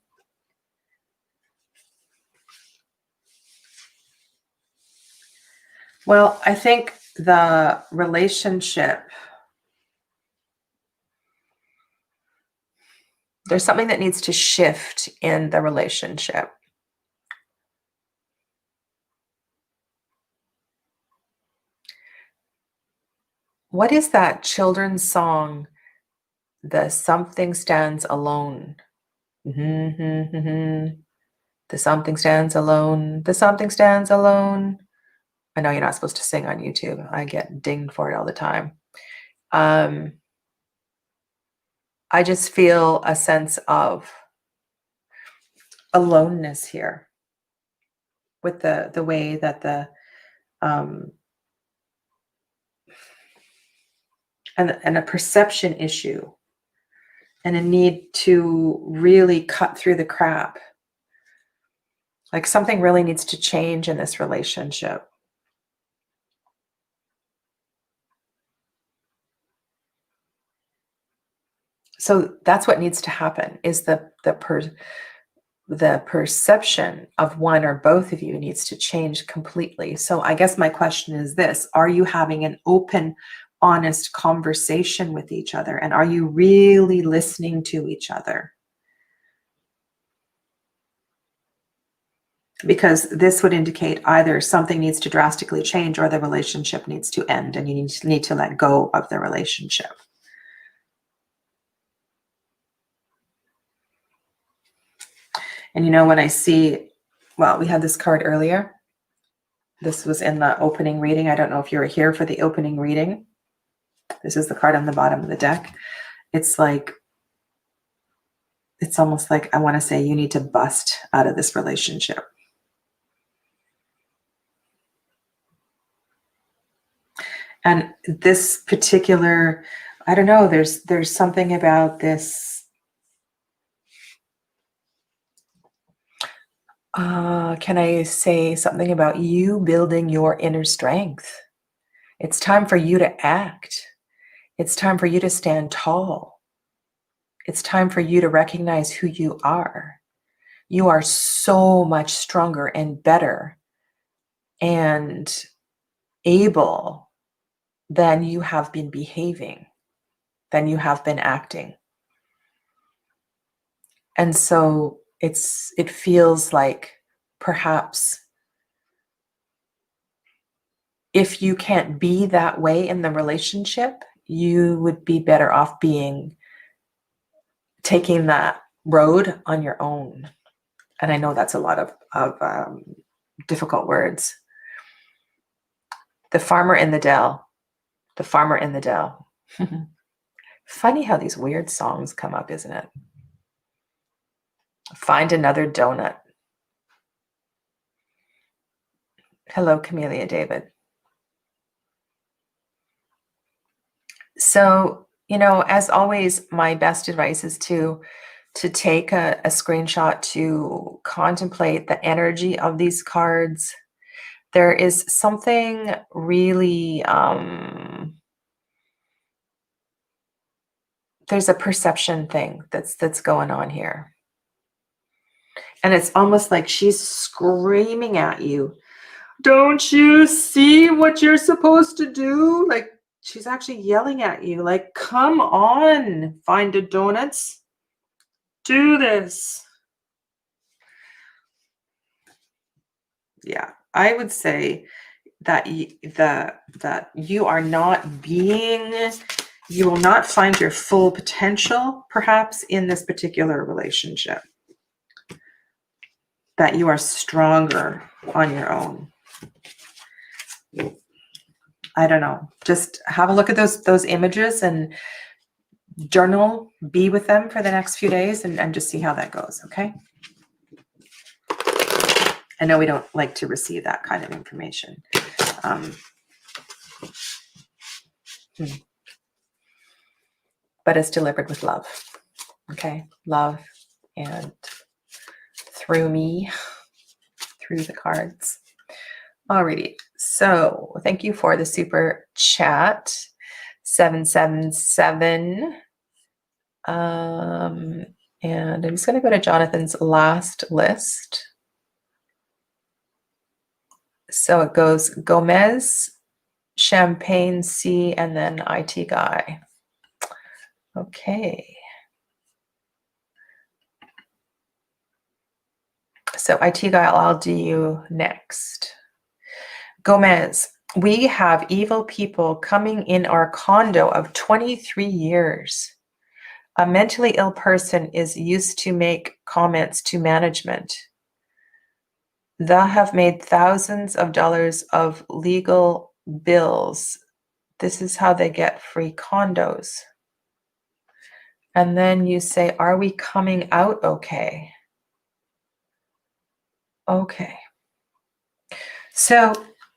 Well, I think the relationship, there's something that needs to shift in the relationship. What is that children's song? The something stands alone. The something stands alone. The something stands alone. I know you're not supposed to sing on YouTube. I get dinged for it all the time. I just feel a sense of aloneness here with the way that the and a perception issue and a need to really cut through the crap. Like something really needs to change in this relationship. So that's what needs to happen, is the perception of one or both of you needs to change completely. So I guess my question is this: are you having an open, honest conversation with each other? And are you really listening to each other? Because this would indicate either something needs to drastically change or the relationship needs to end and you need to let go of the relationship. And you know, when I see, well, we had this card earlier. This was in the opening reading. I don't know if you were here for the opening reading. This is the card on the bottom of the deck. It's like, it's almost like I want to say you need to bust out of this relationship. And this particular, I don't know, there's something about this. Can I say something about you building your inner strength? It's time for you to act. It's time for you to stand tall. It's time for you to recognize who you are. You are so much stronger and better and able than you have been behaving, than you have been acting. And so it feels like perhaps if you can't be that way in the relationship, you would be better off taking that road on your own. And I know that's a lot of difficult words. The farmer in the dell. The farmer in the dell. Funny how these weird songs come up, isn't it? Find another donut. Hello, Camellia David. So, you know, as always, my best advice is to take a screenshot to contemplate the energy of these cards. There is something really, there's a perception thing that's going on here. And it's almost like she's screaming at you. Don't you see what you're supposed to do? Like she's actually yelling at you, like, come on, find a donuts. Do this. Yeah, I would say that you are not being, you will not find your full potential, perhaps, in this particular relationship. That you are stronger on your own. I don't know. Just have a look at those images and journal, be with them for the next few days and just see how that goes, okay? I know we don't like to receive that kind of information. But it's delivered with love. Okay, love, and through me, through the cards. Alrighty, so thank you for the super chat, 777. And I'm just going to go to Jonathan's last list. So it goes Gomez, Champagne C, and then IT Guy. Okay. So IT Guy, I'll do you next. Gomez, we have evil people coming in our condo of 23 years. A mentally ill person is used to make comments to management. They have made thousands of dollars of legal bills. This is how they get free condos. And then you say, are we coming out okay? Okay. So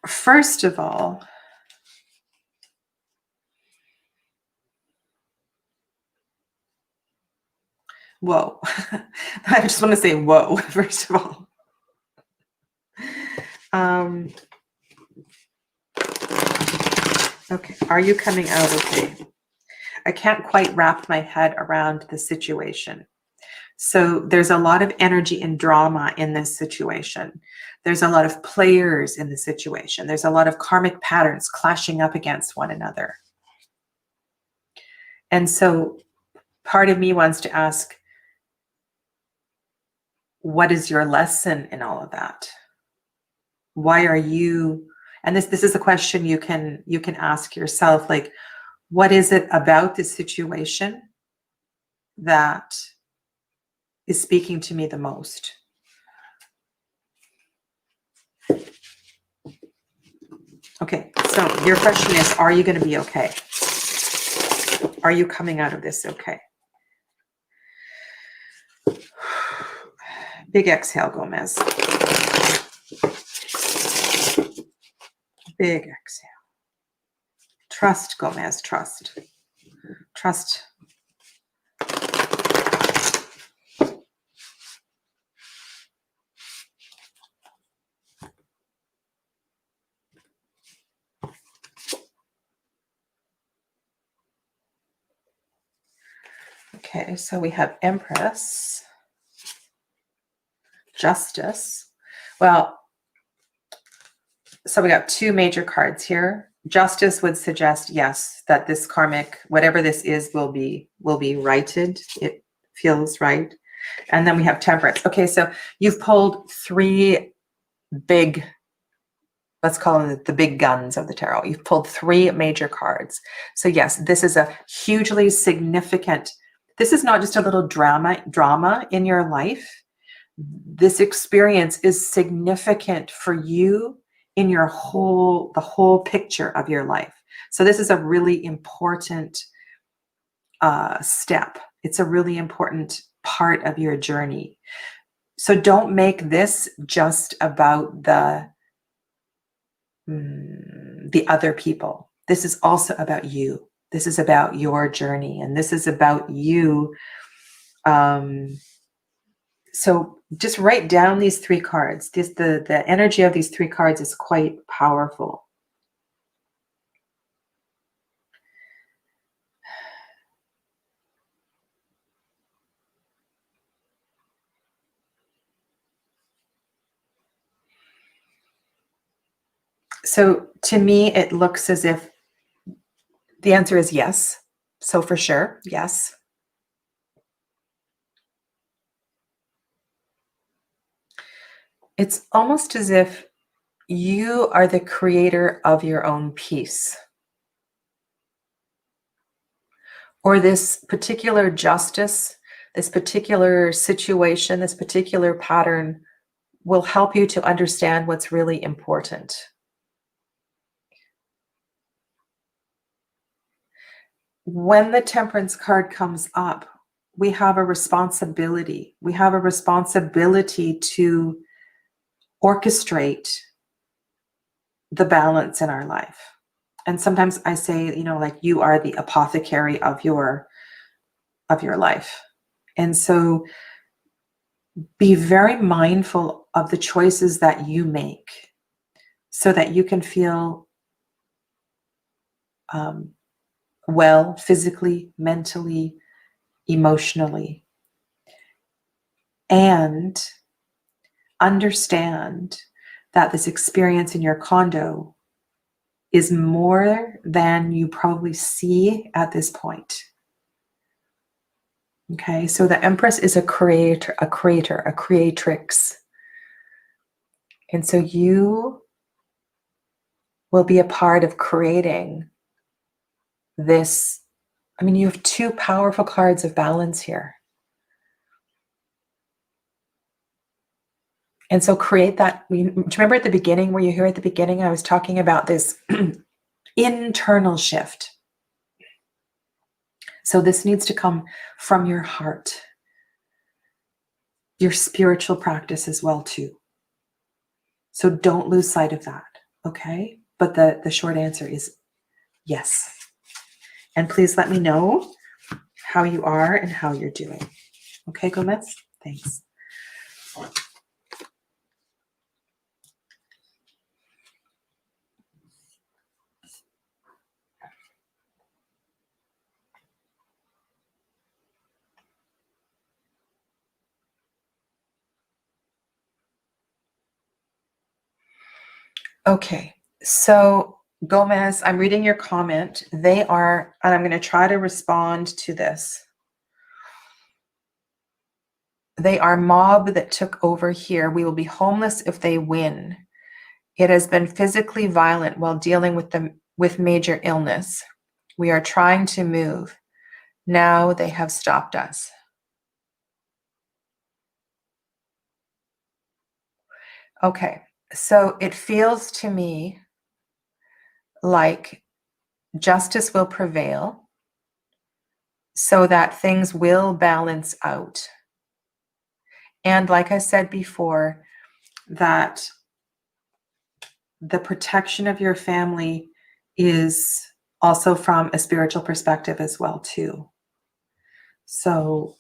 first of all, whoa. I just want to say whoa, first of all. Okay, are you coming out okay? I can't quite wrap my head around the situation. So there's a lot of energy and drama in this situation. There's a lot of players in the situation. There's a lot of karmic patterns clashing up against one another. And so part of me wants to ask, what is your lesson in all of that? Why are you, and this is a question you can ask yourself, like, what is it about this situation that is speaking to me the most? Okay, so your question is, are you going to be okay? Are you coming out of this okay? Big exhale, Gomez. Big exhale. Trust, Gomez, trust. Trust. Okay, so we have Empress, Justice. Well, so we got two major cards here. Justice would suggest, yes, that this karmic, whatever this is, will be righted. It feels right. And then we have Temperance. Okay, so you've pulled three big, let's call them the big guns of the tarot. You've pulled three major cards. So yes, this is a hugely significant, this is not just a little drama in your life. This experience is significant for you in your the whole picture of your life. So this is a really important step. It's a really important part of your journey. So don't make this just about the other people. This is also about you. This is about your journey, and this is about you. So just write down these three cards. The energy of these three cards is quite powerful. So to me, it looks as if the answer is yes. So for sure, yes. It's almost as if you are the creator of your own peace. Or this particular justice, this particular situation, this particular pattern will help you to understand what's really important. When the Temperance card comes up, we have a responsibility. We have a responsibility to orchestrate the balance in our life. And sometimes I say, like you are the apothecary of your life. And so be very mindful of the choices that you make so that you can feel well physically, mentally, emotionally, and understand that this experience in your condo is more than you probably see at this point. Okay, so the Empress is a creator, a creatrix. And so you will be a part of creating this. I mean, you have two powerful cards of balance here. And so create that. Do you remember at the beginning, were you here at the beginning? I was talking about this internal shift. So this needs to come from your heart, your spiritual practice as well too. So don't lose sight of that, okay? But the short answer is yes. And please let me know how you are and how you're doing. Okay, Gomez? Thanks. Okay, so Gomez, I'm reading your comment. They are, and I'm going to try to respond to this. They are mob that took over here. We will be homeless if they win. It has been physically violent while dealing with major illness. We are trying to move. Now they have stopped us. Okay, so it feels to me like justice will prevail so that things will balance out. And like I said before, that the protection of your family is also from a spiritual perspective as well too. So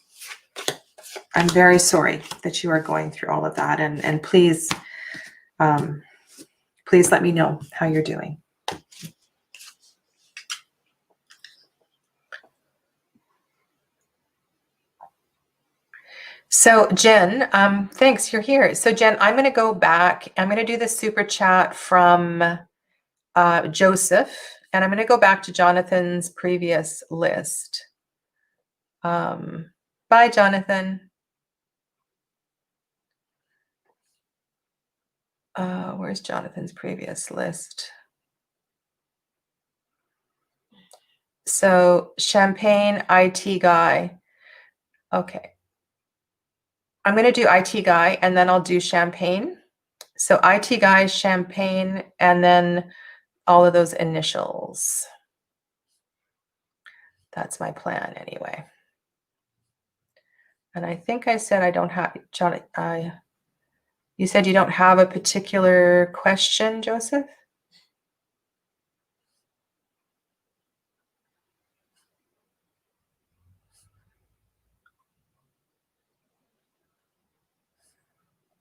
I'm very sorry that you are going through all of that, and please let me know how you're doing. So Jen, thanks, you're here. So Jen, I'm going to go back. I'm going to do the super chat from Joseph, and I'm going to go back to Jonathan's previous list. Bye, Jonathan. Where's Jonathan's previous list? So Champagne IT guy. Okay. I'm going to do IT guy and then I'll do Champagne. So IT guy, Champagne, and then all of those initials. That's my plan anyway. And I think I said I don't have, John, you said you don't have a particular question, Joseph?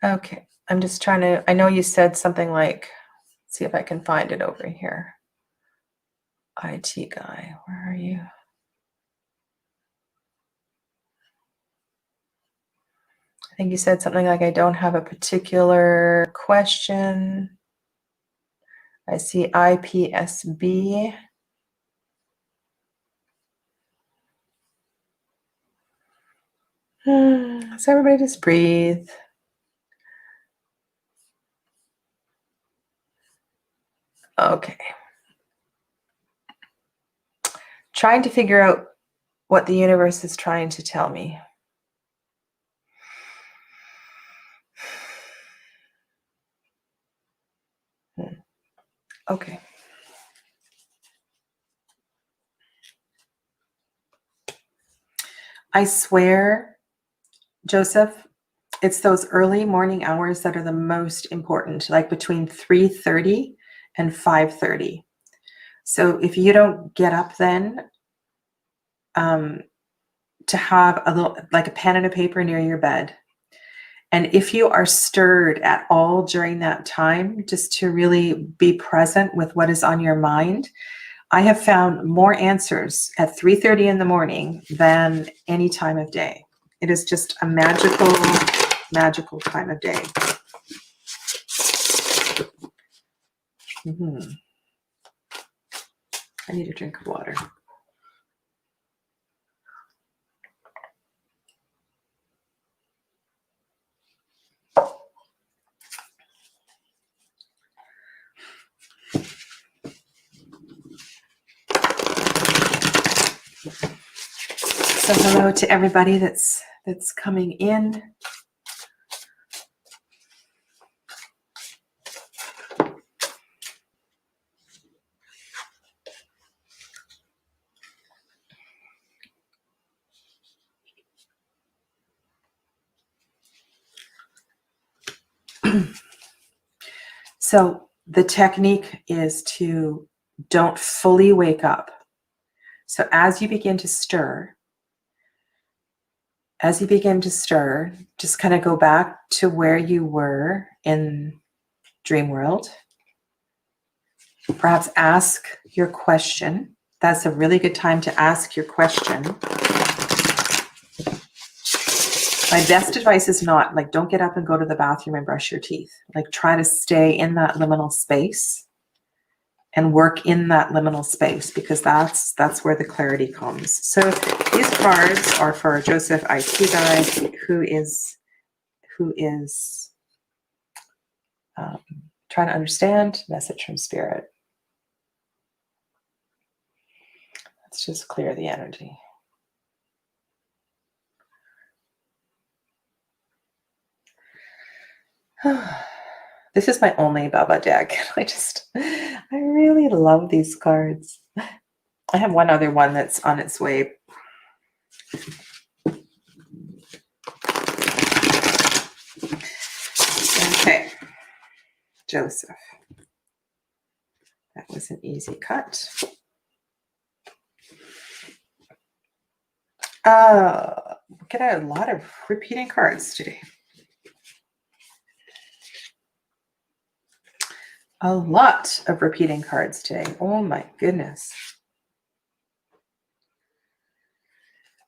Okay, I'm just trying to, I know you said something like, see if I can find it over here. IT guy, where are you? I think you said something like, I don't have a particular question. I see IPSB. So everybody just breathe. Okay. Trying to figure out what the universe is trying to tell me. Okay. I swear, Joseph, it's those early morning hours that are the most important, like between 3:30 and 5:30. So if you don't get up then, to have a little, like a pen and a paper near your bed. And if you are stirred at all during that time, just to really be present with what is on your mind. I have found more answers at 3:30 in the morning than any time of day. It is just a magical, magical time of day. I need a drink of water. So hello to everybody that's coming in. So the technique is to don't fully wake up. So as you begin to stir, just kind of go back to where you were in dream world. Perhaps ask your question. That's a really good time to ask your question. My best advice is not like, don't get up and go to the bathroom and brush your teeth. Like, try to stay in that liminal space and work in that liminal space, because that's where the clarity comes. So these cards are for Joseph IT guide, who is trying to understand message from spirit. Let's just clear the energy. This is my only Baba deck. I really love these cards. I have one other one that's on its way. Okay, Joseph. That was an easy cut. We get a lot of repeating cards today. A lot of repeating cards today. Oh my goodness.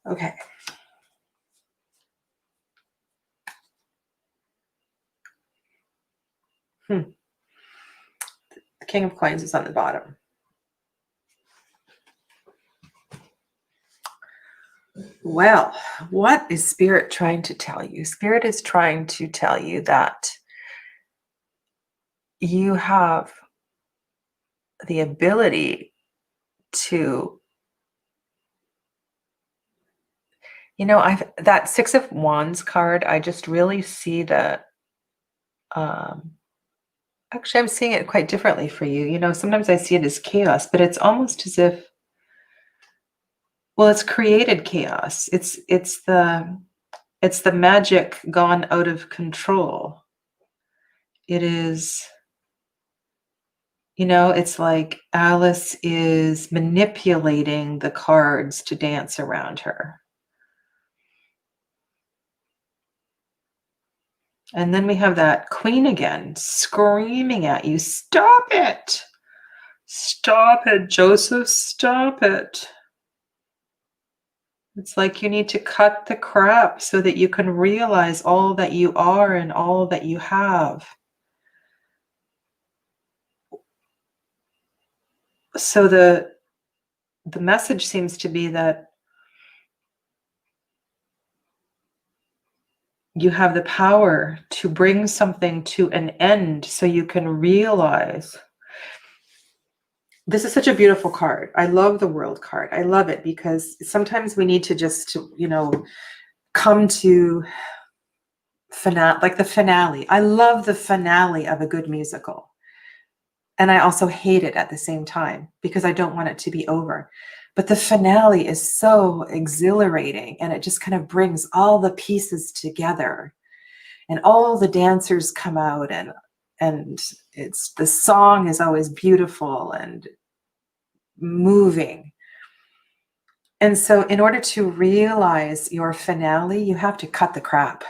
Okay. The King of Coins is on the bottom. Well, what is Spirit trying to tell you? Spirit is trying to tell you that you have the ability to, that Six of Wands card, I just really see that, actually I'm seeing it quite differently for you. Sometimes I see it as chaos, but it's almost as if, well, it's created chaos. It's the magic gone out of control. It is, it's like Alice is manipulating the cards to dance around her. And then we have that Queen again screaming at you, stop it! Stop it, Joseph, stop it. It's like you need to cut the crap so that you can realize all that you are and all that you have. So the message seems to be that you have the power to bring something to an end so you can realize. This is such a beautiful card. I love the World card. I love it because sometimes we need to just, come to the finale. I love the finale of a good musical. And I also hate it at the same time because I don't want it to be over. But the finale is so exhilarating, and it just kind of brings all the pieces together, and all the dancers come out, and the song is always beautiful, and moving. And so in order to realize your finale, you have to cut the crap.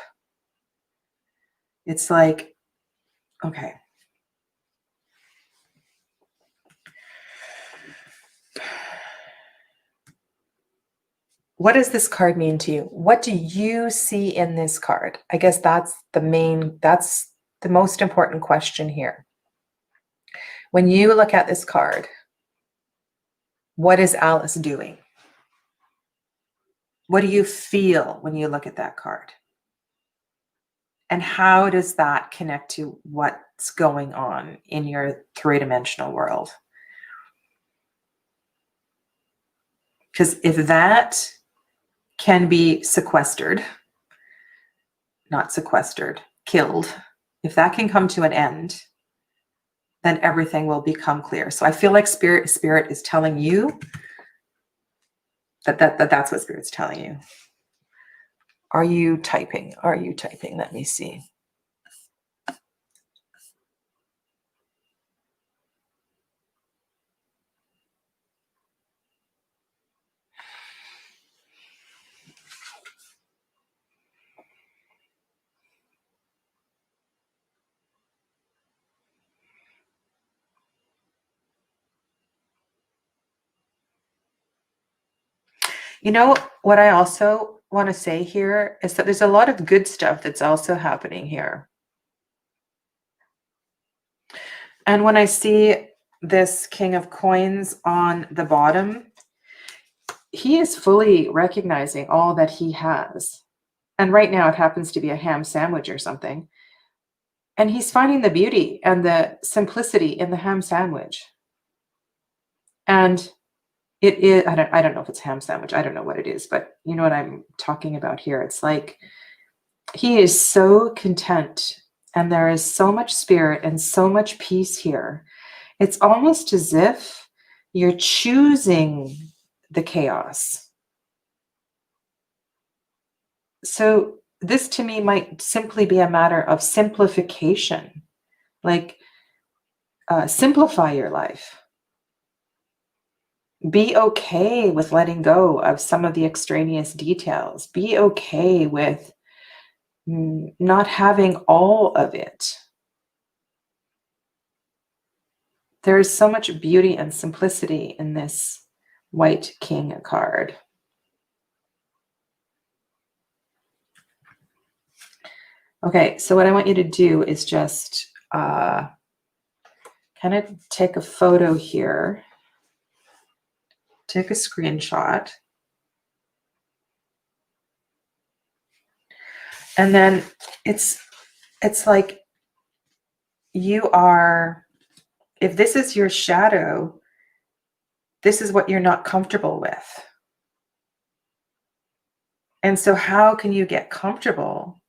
It's like, okay. What does this card mean to you? What do you see in this card? I guess that's the most important question here. When you look at this card, what is Alice doing? What do you feel when you look at that card? And how does that connect to what's going on in your three-dimensional world? Because if that can be sequestered, not sequestered, killed, if that can come to an end, then everything will become clear. So I feel like spirit is telling you that's what Spirit's telling you. Are you typing? Are you typing? Let me see. You know, what I also want to say here is that there's a lot of good stuff that's also happening here. And when I see this King of Coins on the bottom, he is fully recognizing all that he has. And right now it happens to be a ham sandwich or something. And he's finding the beauty and the simplicity in the ham sandwich. And it is, I don't know if it's ham sandwich. I don't know what it is, but you know what I'm talking about here. It's like he is so content and there is so much spirit and so much peace here. It's almost as if you're choosing the chaos. So this to me might simply be a matter of simplification. Like simplify your life. Be okay with letting go of some of the extraneous details. Be okay with not having all of it. There is so much beauty and simplicity in this White King card. Okay, so what I want you to do is just kind of take a photo here. Take a screenshot. And then it's like you are, if this is your shadow, this is what you're not comfortable with. And so how can you get comfortable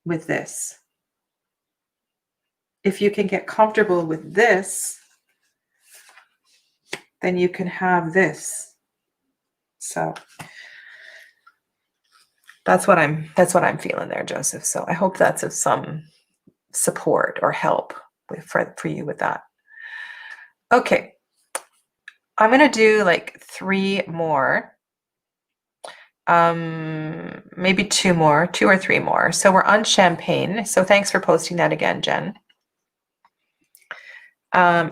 with this? If you can get comfortable with this, then you can have this. So that's what I'm feeling there, Joseph. So I hope that's of some support or help for you with that. Okay. I'm going to do like 3 more. Maybe 2 more, 2 or 3 more. So we're on champagne. So thanks for posting that again, Jen.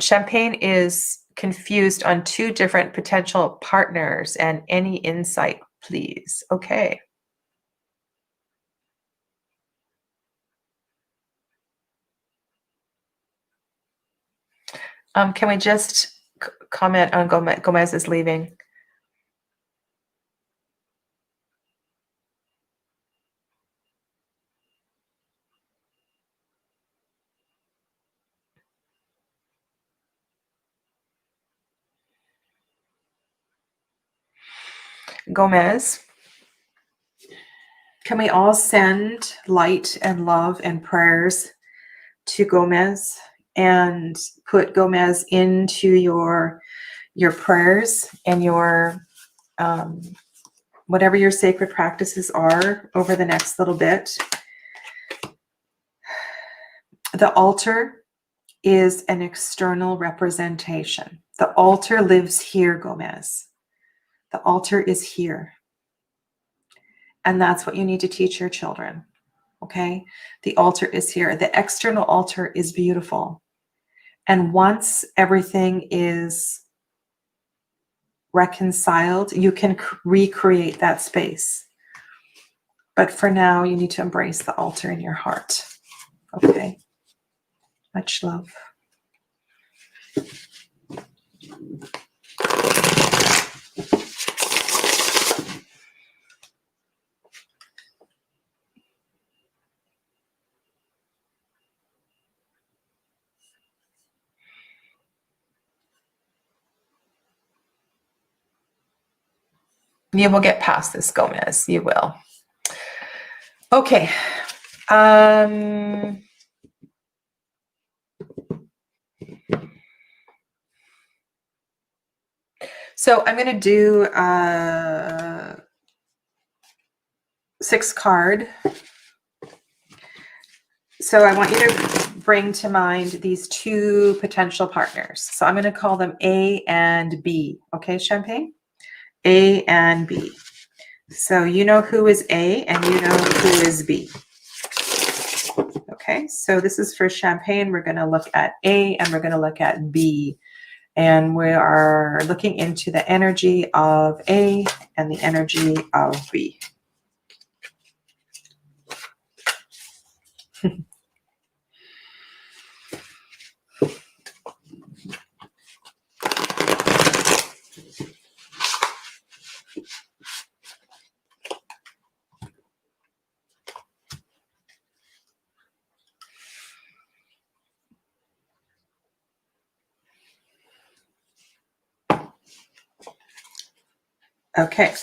Champagne is confused on 2 different potential partners and any insight, please. Okay. Can we just comment on Gomez is leaving? Gomez, can we all send light and love and prayers to Gomez and put Gomez into your prayers and your whatever your sacred practices are over the next little bit. The altar is an external representation. The altar lives here, Gomez. The altar is here. And that's what you need to teach your children. Okay? The altar is here. The external altar is beautiful. And once everything is reconciled, you can recreate that space. But for now, you need to embrace the altar in your heart. Okay? Much love. You will get past this, Gomez. You will. Okay. So I'm going to do 6 card. So I want you to bring to mind these 2 potential partners. So I'm going to call them A and B. Okay, Champagne? A and B. So you know who is A and you know who is B. Okay, so this is for Champagne. We're going to look at A and we're going to look at B. And we are looking into the energy of A and the energy of B. Okay,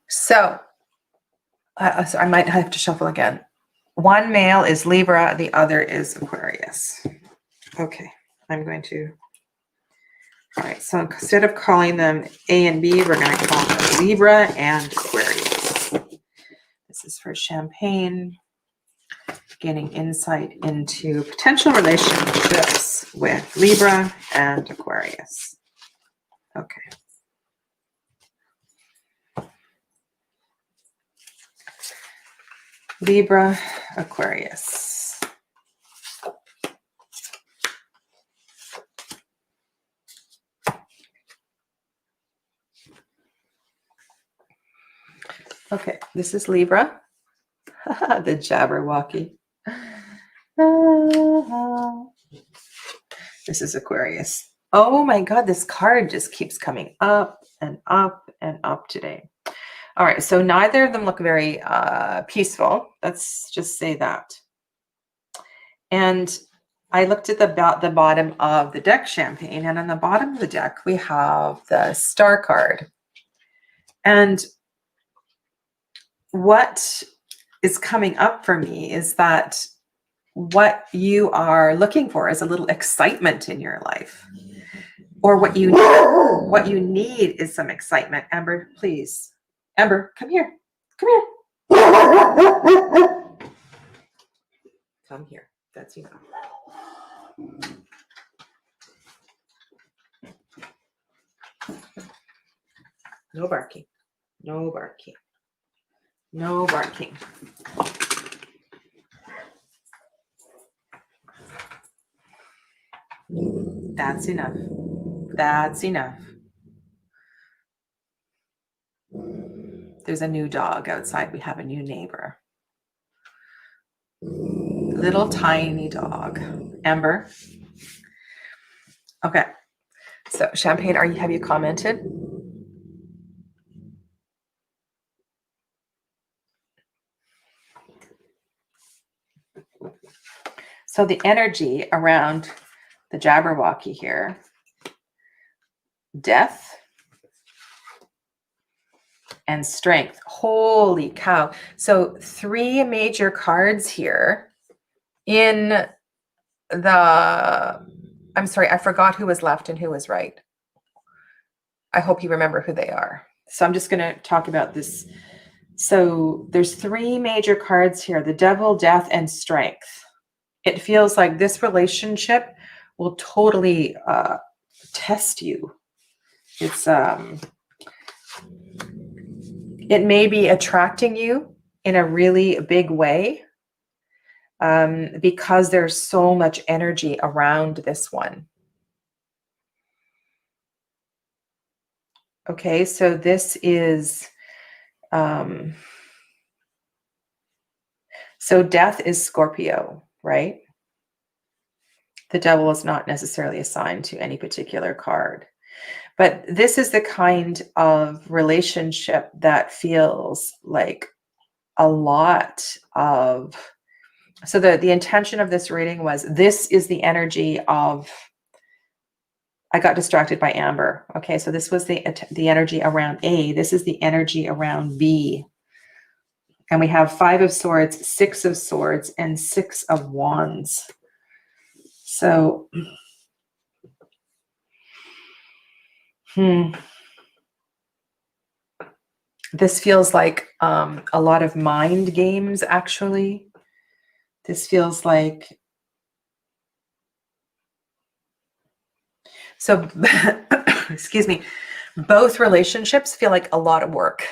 so I might have to shuffle again. One male is Libra, the other is Aquarius. Okay, I'm going to, all right, so instead of calling them A and B, we're going to call them Libra and Aquarius. This is for Champagne, getting insight into potential relationships with Libra and Aquarius. Okay. Libra, Aquarius. Okay, this is Libra, the Jabberwocky. This is Aquarius. Oh my God, this card just keeps coming up and up and up today. All right, so neither of them look very peaceful. Let's just say that. And I looked at the bottom of the deck, Champagne, and on the bottom of the deck, we have the Star card. And what is coming up for me is that what you are looking for is a little excitement in your life. Or what you need is some excitement. Amber, please. Amber, come here. Come here. Come here. That's enough. No barking. No barking. No barking. That's enough. That's enough. There's a new dog outside. We have a new neighbor. Little tiny dog. Amber. Okay. So Champagne, have you commented? So the energy around the Jabberwocky here, death and strength. Holy cow. So 3 major cards here in the, I'm sorry, I forgot who was left and who was right. I hope you remember who they are. So I'm just going to talk about this. So there's 3 major cards here, the Devil, death, and strength. It feels like this relationship will totally test you. It's it may be attracting you in a really big way, because there's so much energy around this one. Okay, so this is, so death is Scorpio, right? The devil is not necessarily assigned to any particular card. But this is the kind of relationship that feels like a lot of, so the intention of this reading was, this is the energy of, I got distracted by Amber. Okay, so this was the energy around A. This is the energy around B. And we have 5 of Swords, 6 of Swords, and 6 of Wands. So, this feels like a lot of mind games, actually. This feels like, so, excuse me, both relationships feel like a lot of work.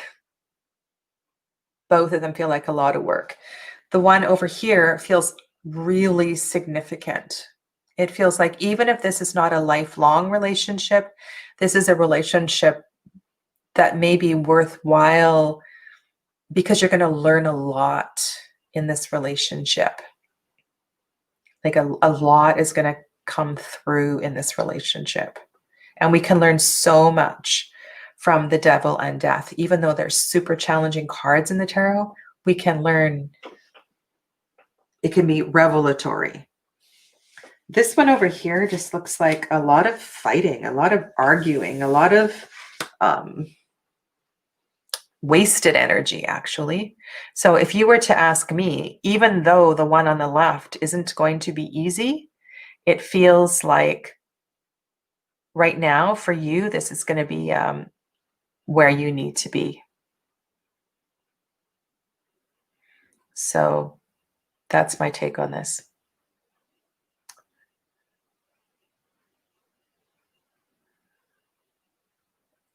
Both of them feel like a lot of work. The one over here feels really significant. It feels like even if this is not a lifelong relationship, this is a relationship that may be worthwhile because you're going to learn a lot in this relationship. Like a lot is going to come through in this relationship. And we can learn so much from the devil and death. Even though there's super challenging cards in the tarot, we can learn. It can be revelatory. This one over here just looks like a lot of fighting, a lot of arguing, a lot of wasted energy, actually. So if you were to ask me, even though the one on the left isn't going to be easy, it feels like right now for you, this is going to be where you need to be. So that's my take on this.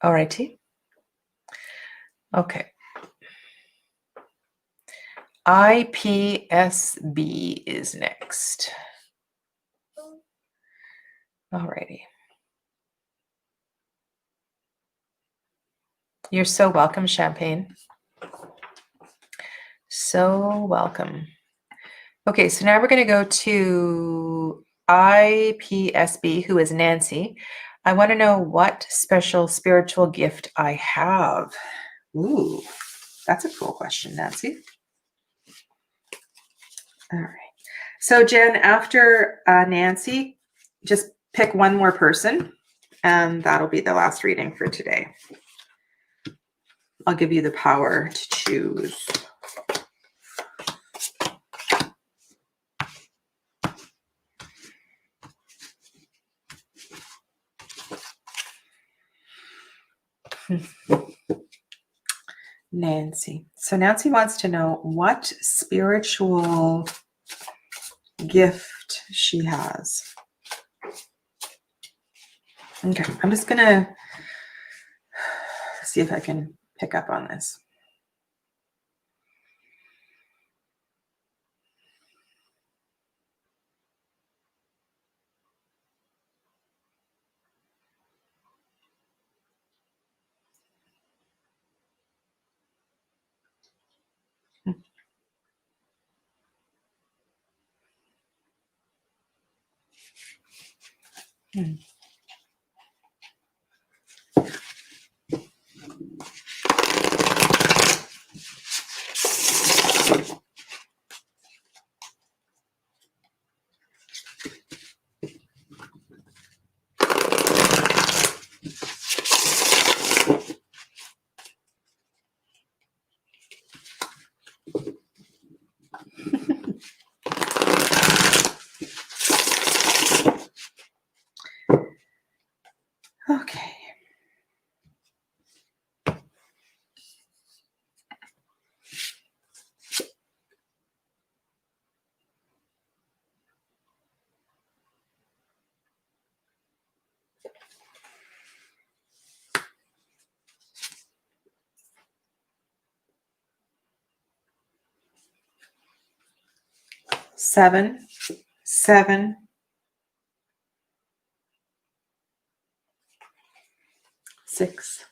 All righty. Okay. IPSB is next. All righty. You're so welcome, Champagne. So welcome. Okay, so now we're going to go to IPSB, who is Nancy. I want to know what special spiritual gift I have. Ooh, that's a cool question, Nancy. All right. So Jen, after Nancy, just pick one more person, and that'll be the last reading for today. I'll give you the power to choose. Nancy. So Nancy wants to know what spiritual gift she has. Okay, I'm just gonna see if I can pick up on this. 7, 7, 6,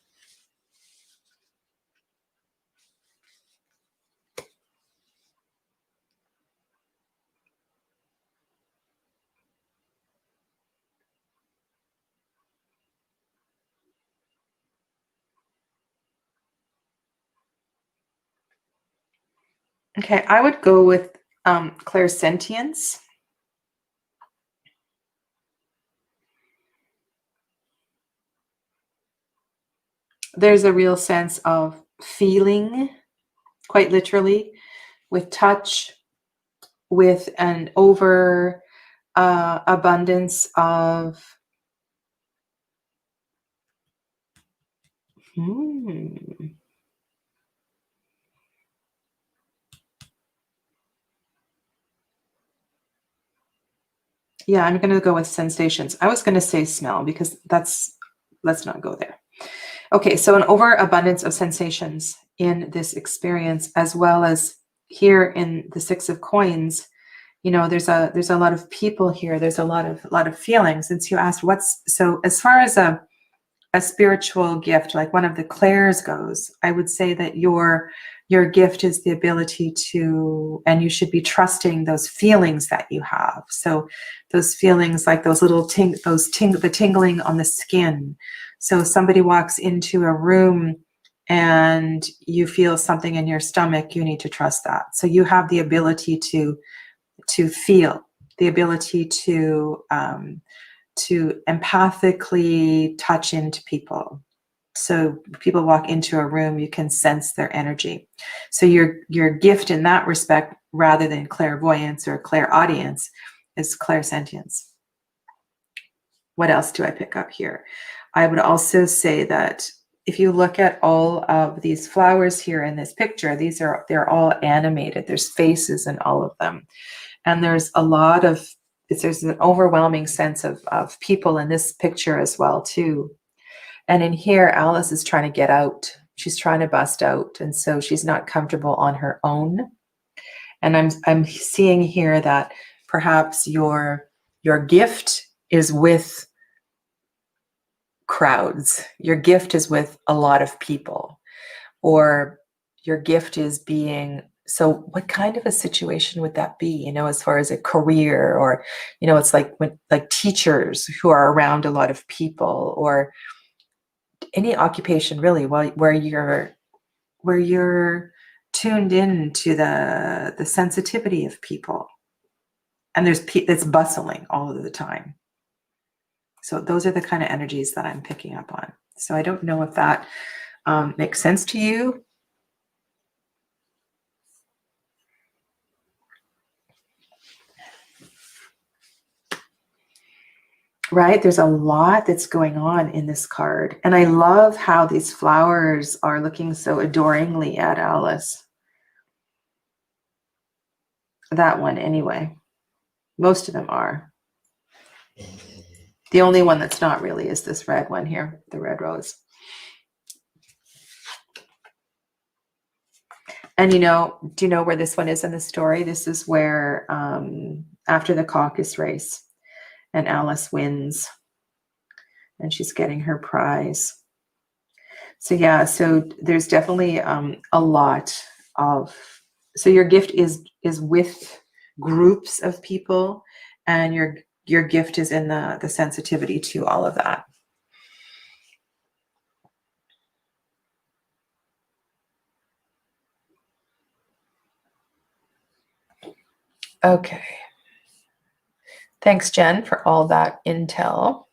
okay, I would go with clairsentience. There's a real sense of feeling, quite literally, with touch, with an over abundance of yeah, I'm going to go with sensations. I was going to say smell because let's not go there. Okay, so an overabundance of sensations in this experience, as well as here in the 6 of coins. You know, there's a lot of people here. There's a lot of feelings. Since you asked so as far as a spiritual gift, like one of the clairs goes, I would say that your gift is the ability to, and you should be trusting those feelings that you have. So those feelings, like those little the tingling on the skin. So somebody walks into a room and you feel something in your stomach, you need to trust that. So you have the ability to feel, the ability to empathically touch into people. So people walk into a room, you can sense their energy. So your gift in that respect, rather than clairvoyance or clairaudience, is clairsentience. What else do I pick up here? I would also say that if you look at all of these flowers here in this picture, they're all animated. There's faces in all of them. And there's a lot of, there's an overwhelming sense of people in this picture as well too. And in here, Alice is trying to get out. She's trying to bust out. And so she's not comfortable on her own. And I'm seeing here that perhaps your gift is with crowds. Your gift is with a lot of people, or your gift is being, so what kind of a situation would that be, you know, as far as a career, or, you know, it's like teachers who are around a lot of people, or any occupation really, where you're tuned in to the sensitivity of people, and it's bustling all of the time. So those are the kind of energies that I'm picking up on. So I don't know if that makes sense to you. Right? There's a lot that's going on in this card. And I love how these flowers are looking so adoringly at Alice. That one, anyway. Most of them are. The only one that's not really is this red one here, the red rose. And you know, do you know where this one is in the story? This is where after the caucus race and Alice wins and she's getting her prize. So yeah, so there's definitely a lot of, so your gift is with groups of people, and your gift is in the sensitivity to all of that. Okay. Thanks, Jen, for all that intel.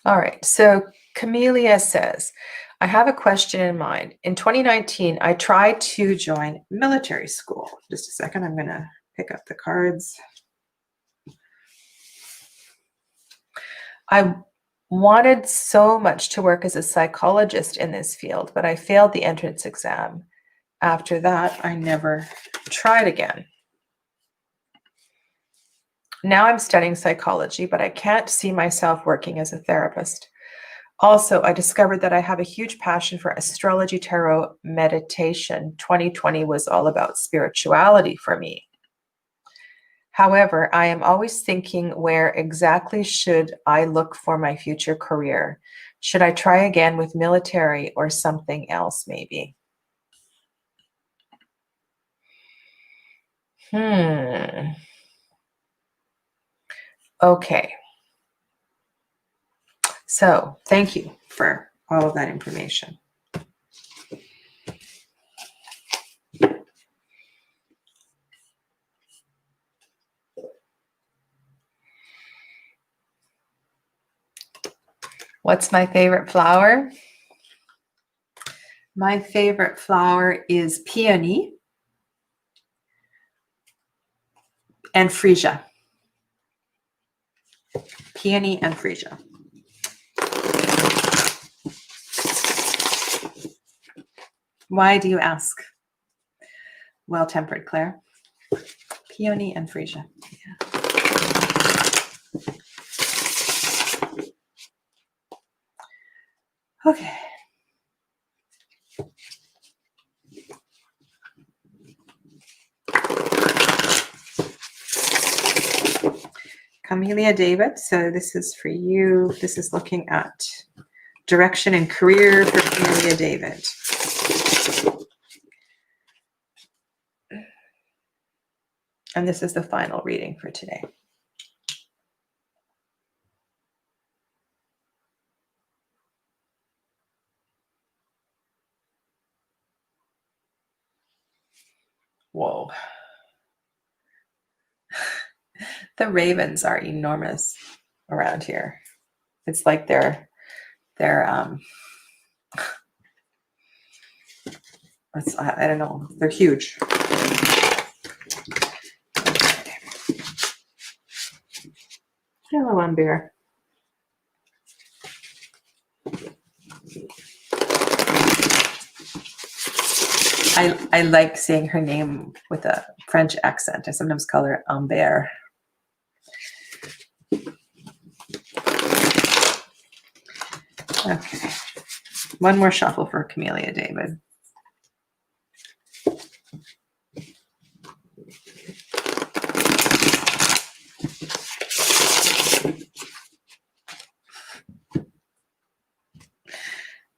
All right, so Camellia says, I have a question in mind. In 2019, I tried to join military school. Just a second, I'm going to pick up the cards. I wanted so much to work as a psychologist in this field, but I failed the entrance exam. After that, I never tried again. Now I'm studying psychology, but I can't see myself working as a therapist. Also, I discovered that I have a huge passion for astrology, tarot, meditation. 2020 was all about spirituality for me. However, I am always thinking, where exactly should I look for my future career? Should I try again with military or something else, maybe? Okay. So thank you for all of that information. What's my favorite flower? My favorite flower is peony and freesia. Peony and freesia. Why do you ask? Well-tempered Claire. Peony and freesia. Yeah. Okay. Camellia David, so this is for you. This is looking at direction and career for Camellia David. And this is the final reading for today. Whoa. The ravens are enormous around here. It's like they're I don't know, they're huge. Okay. Hello, Unbear. I like saying her name with a French accent. I sometimes call her Humbert. Okay. One more shuffle for Camellia David.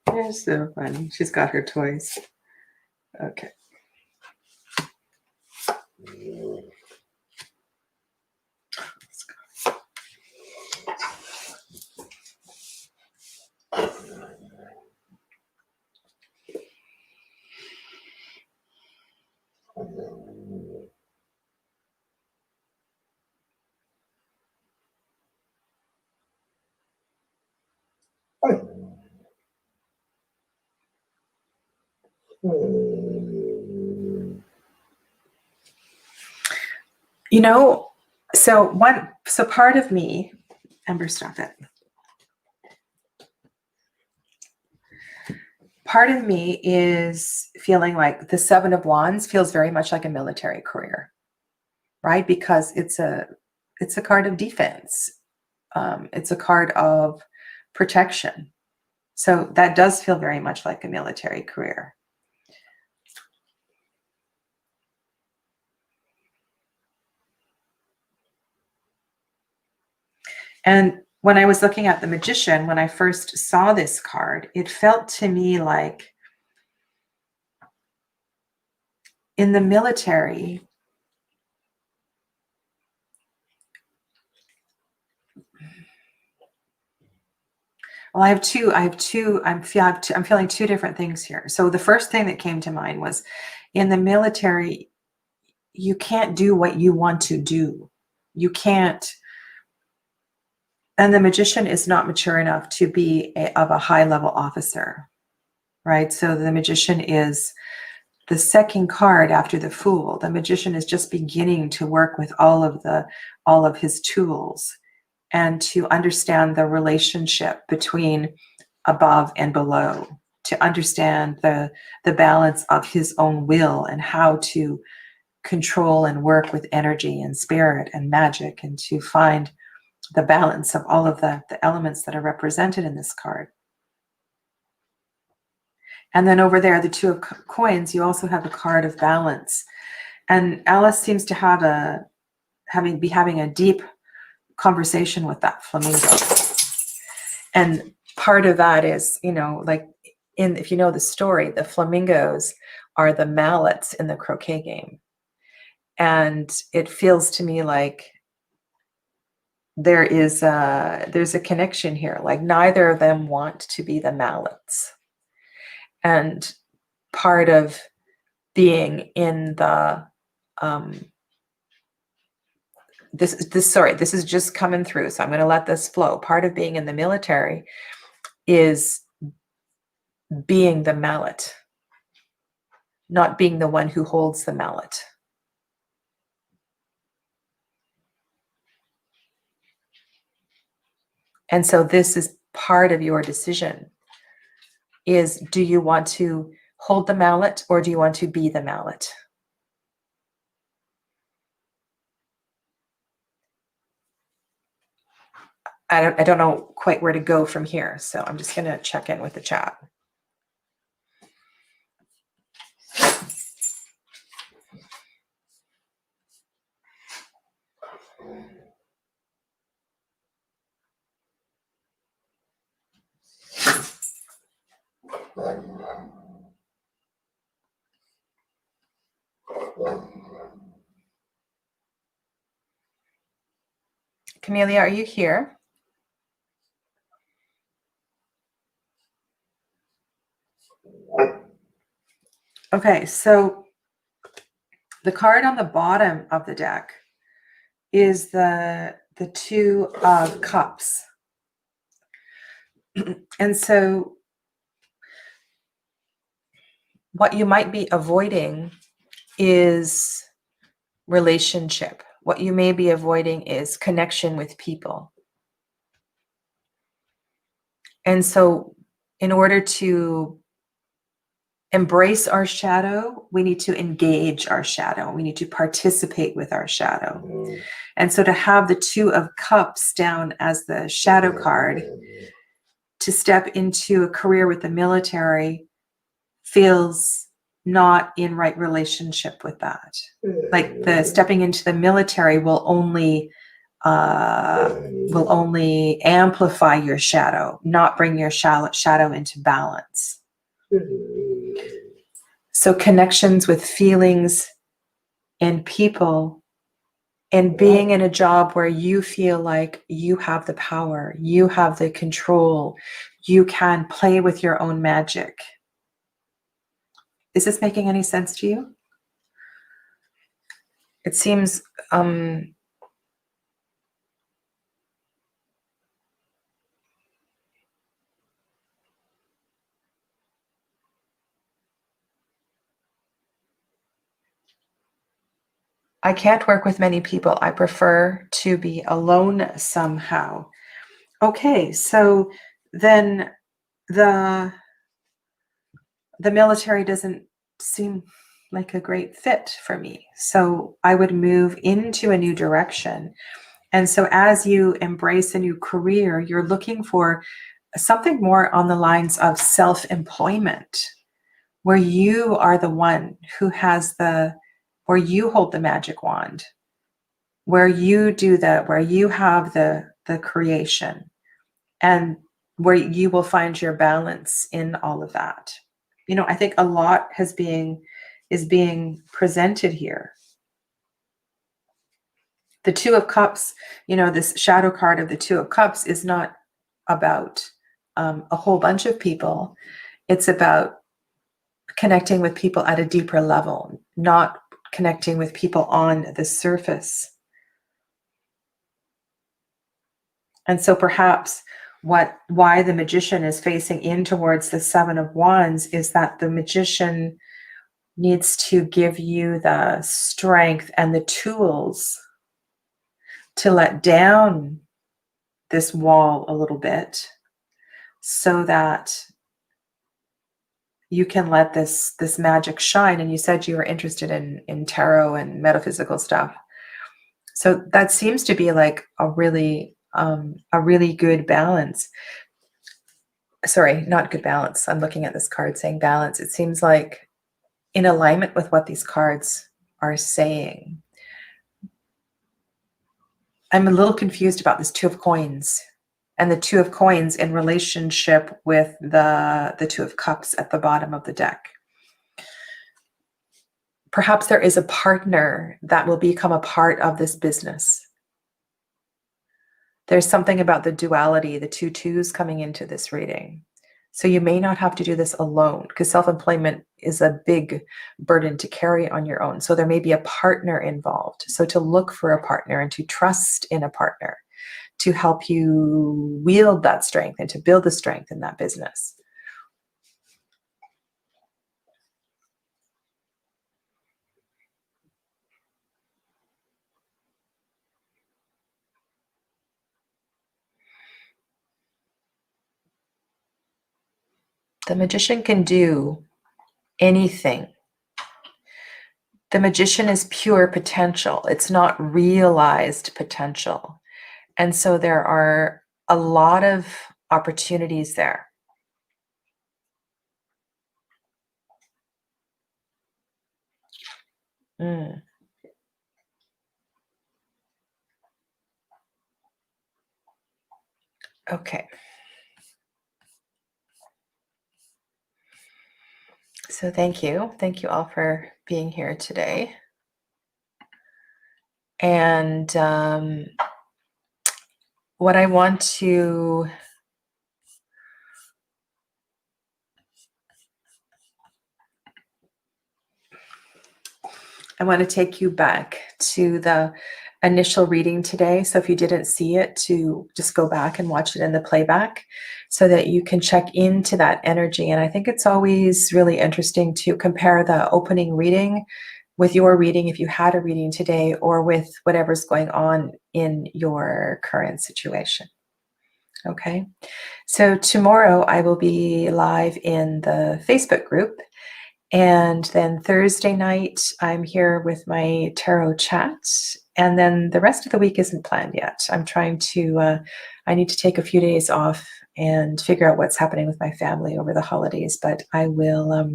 They're so funny. She's got her toys. Okay. You know, so part of me, Ember, stop it. Part of me is feeling like the Seven of Wands feels very much like a military career, right? Because it's a card of defense. It's a card of protection. So that does feel very much like a military career. And when I was looking at the Magician, when I first saw this card, it felt to me like in the military, well, I'm feeling two different things here. So the first thing that came to mind was in the military, you can't do what you want to do. You can't. And the Magician is not mature enough to be of a high level officer, right? So the Magician is the second card after the Fool. The Magician is just beginning to work with all of his tools and to understand the relationship between above and below, to understand the balance of his own will and how to control and work with energy and spirit and magic, and to find the balance of all of the elements that are represented in this card. And then over there, the two of coins, you also have a card of balance. And Alice seems to have be having a deep conversation with that flamingo. And part of that is, like if you know the story, the flamingos are the mallets in the croquet game. And it feels to me like there's a connection here. Like neither of them want to be the mallets. And part of being in the this is just coming through, so I'm going to let this flow. Part of being in the military is being the mallet, not being the one who holds the mallet. And so this is part of your decision, is do you want to hold the mallet or do you want to be the mallet? I don't know quite where to go from here, so I'm just going to check in with the chat. Camelia, are you here? Okay, so the card on the bottom of the deck is the Two of Cups. And so what you might be avoiding is relationship. What you may be avoiding is connection with people. And so in order to embrace our shadow, we need to engage our shadow. We need to participate with our shadow. And so to have the Two of Cups down as the shadow card, to step into a career with the military feels not in right relationship with that. Like the stepping into the military will only amplify your shadow, not bring your shadow into balance. So connections with feelings and people, and being in a job where you feel like you have the power, you have the control, you can play with your own magic. Is this making any sense to you? It seems I can't work with many people. I prefer to be alone somehow. Okay, so then the military doesn't seem like a great fit for me. So I would move into a new direction. And so as you embrace a new career, you're looking for something more on the lines of self-employment, where you are the one who has where you hold the magic wand, where you have the creation, and where you will find your balance in all of that. I think a lot is being presented here. The Two of Cups, this shadow card of the Two of Cups is not about a whole bunch of people. It's about connecting with people at a deeper level, not connecting with people on the surface. And so perhaps why the Magician is facing in towards the Seven of Wands is that the Magician needs to give you the strength and the tools to let down this wall a little bit, so that you can let this magic shine. And you said you were interested in tarot and metaphysical stuff. So that seems to be like a really good balance. sorry, not good balance. I'm looking at this card saying balance. It seems like in alignment with what these cards are saying. I'm a little confused about this Two of Coins and the Two of Coins in relationship with the Two of Cups at the bottom of the deck. Perhaps there is a partner that will become a part of this business. There's something about the duality, the two twos coming into this reading. So you may not have to do this alone, because self-employment is a big burden to carry on your own. So there may be a partner involved. So to look for a partner and to trust in a partner to help you wield that strength and to build the strength in that business. The Magician can do anything. The Magician is pure potential. It's not realized potential. And so there are a lot of opportunities there. Okay. So thank you. Thank you all for being here today. And what I want to take you back to the initial reading today. So if you didn't see it, to just go back and watch it in the playback so that you can check into that energy. And I think it's always really interesting to compare the opening reading with your reading, if you had a reading today, or with whatever's going on in your current situation. Okay. So tomorrow I will be live in the Facebook group. And then Thursday night, I'm here with my tarot chat. And then the rest of the week isn't planned yet. I'm trying to, I need to take a few days off and figure out what's happening with my family over the holidays. But I will,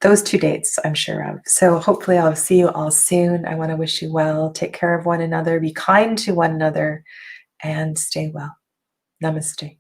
those 2 dates I'm sure of. So hopefully I'll see you all soon. I want to wish you well. Take care of one another. Be kind to one another and stay well. Namaste.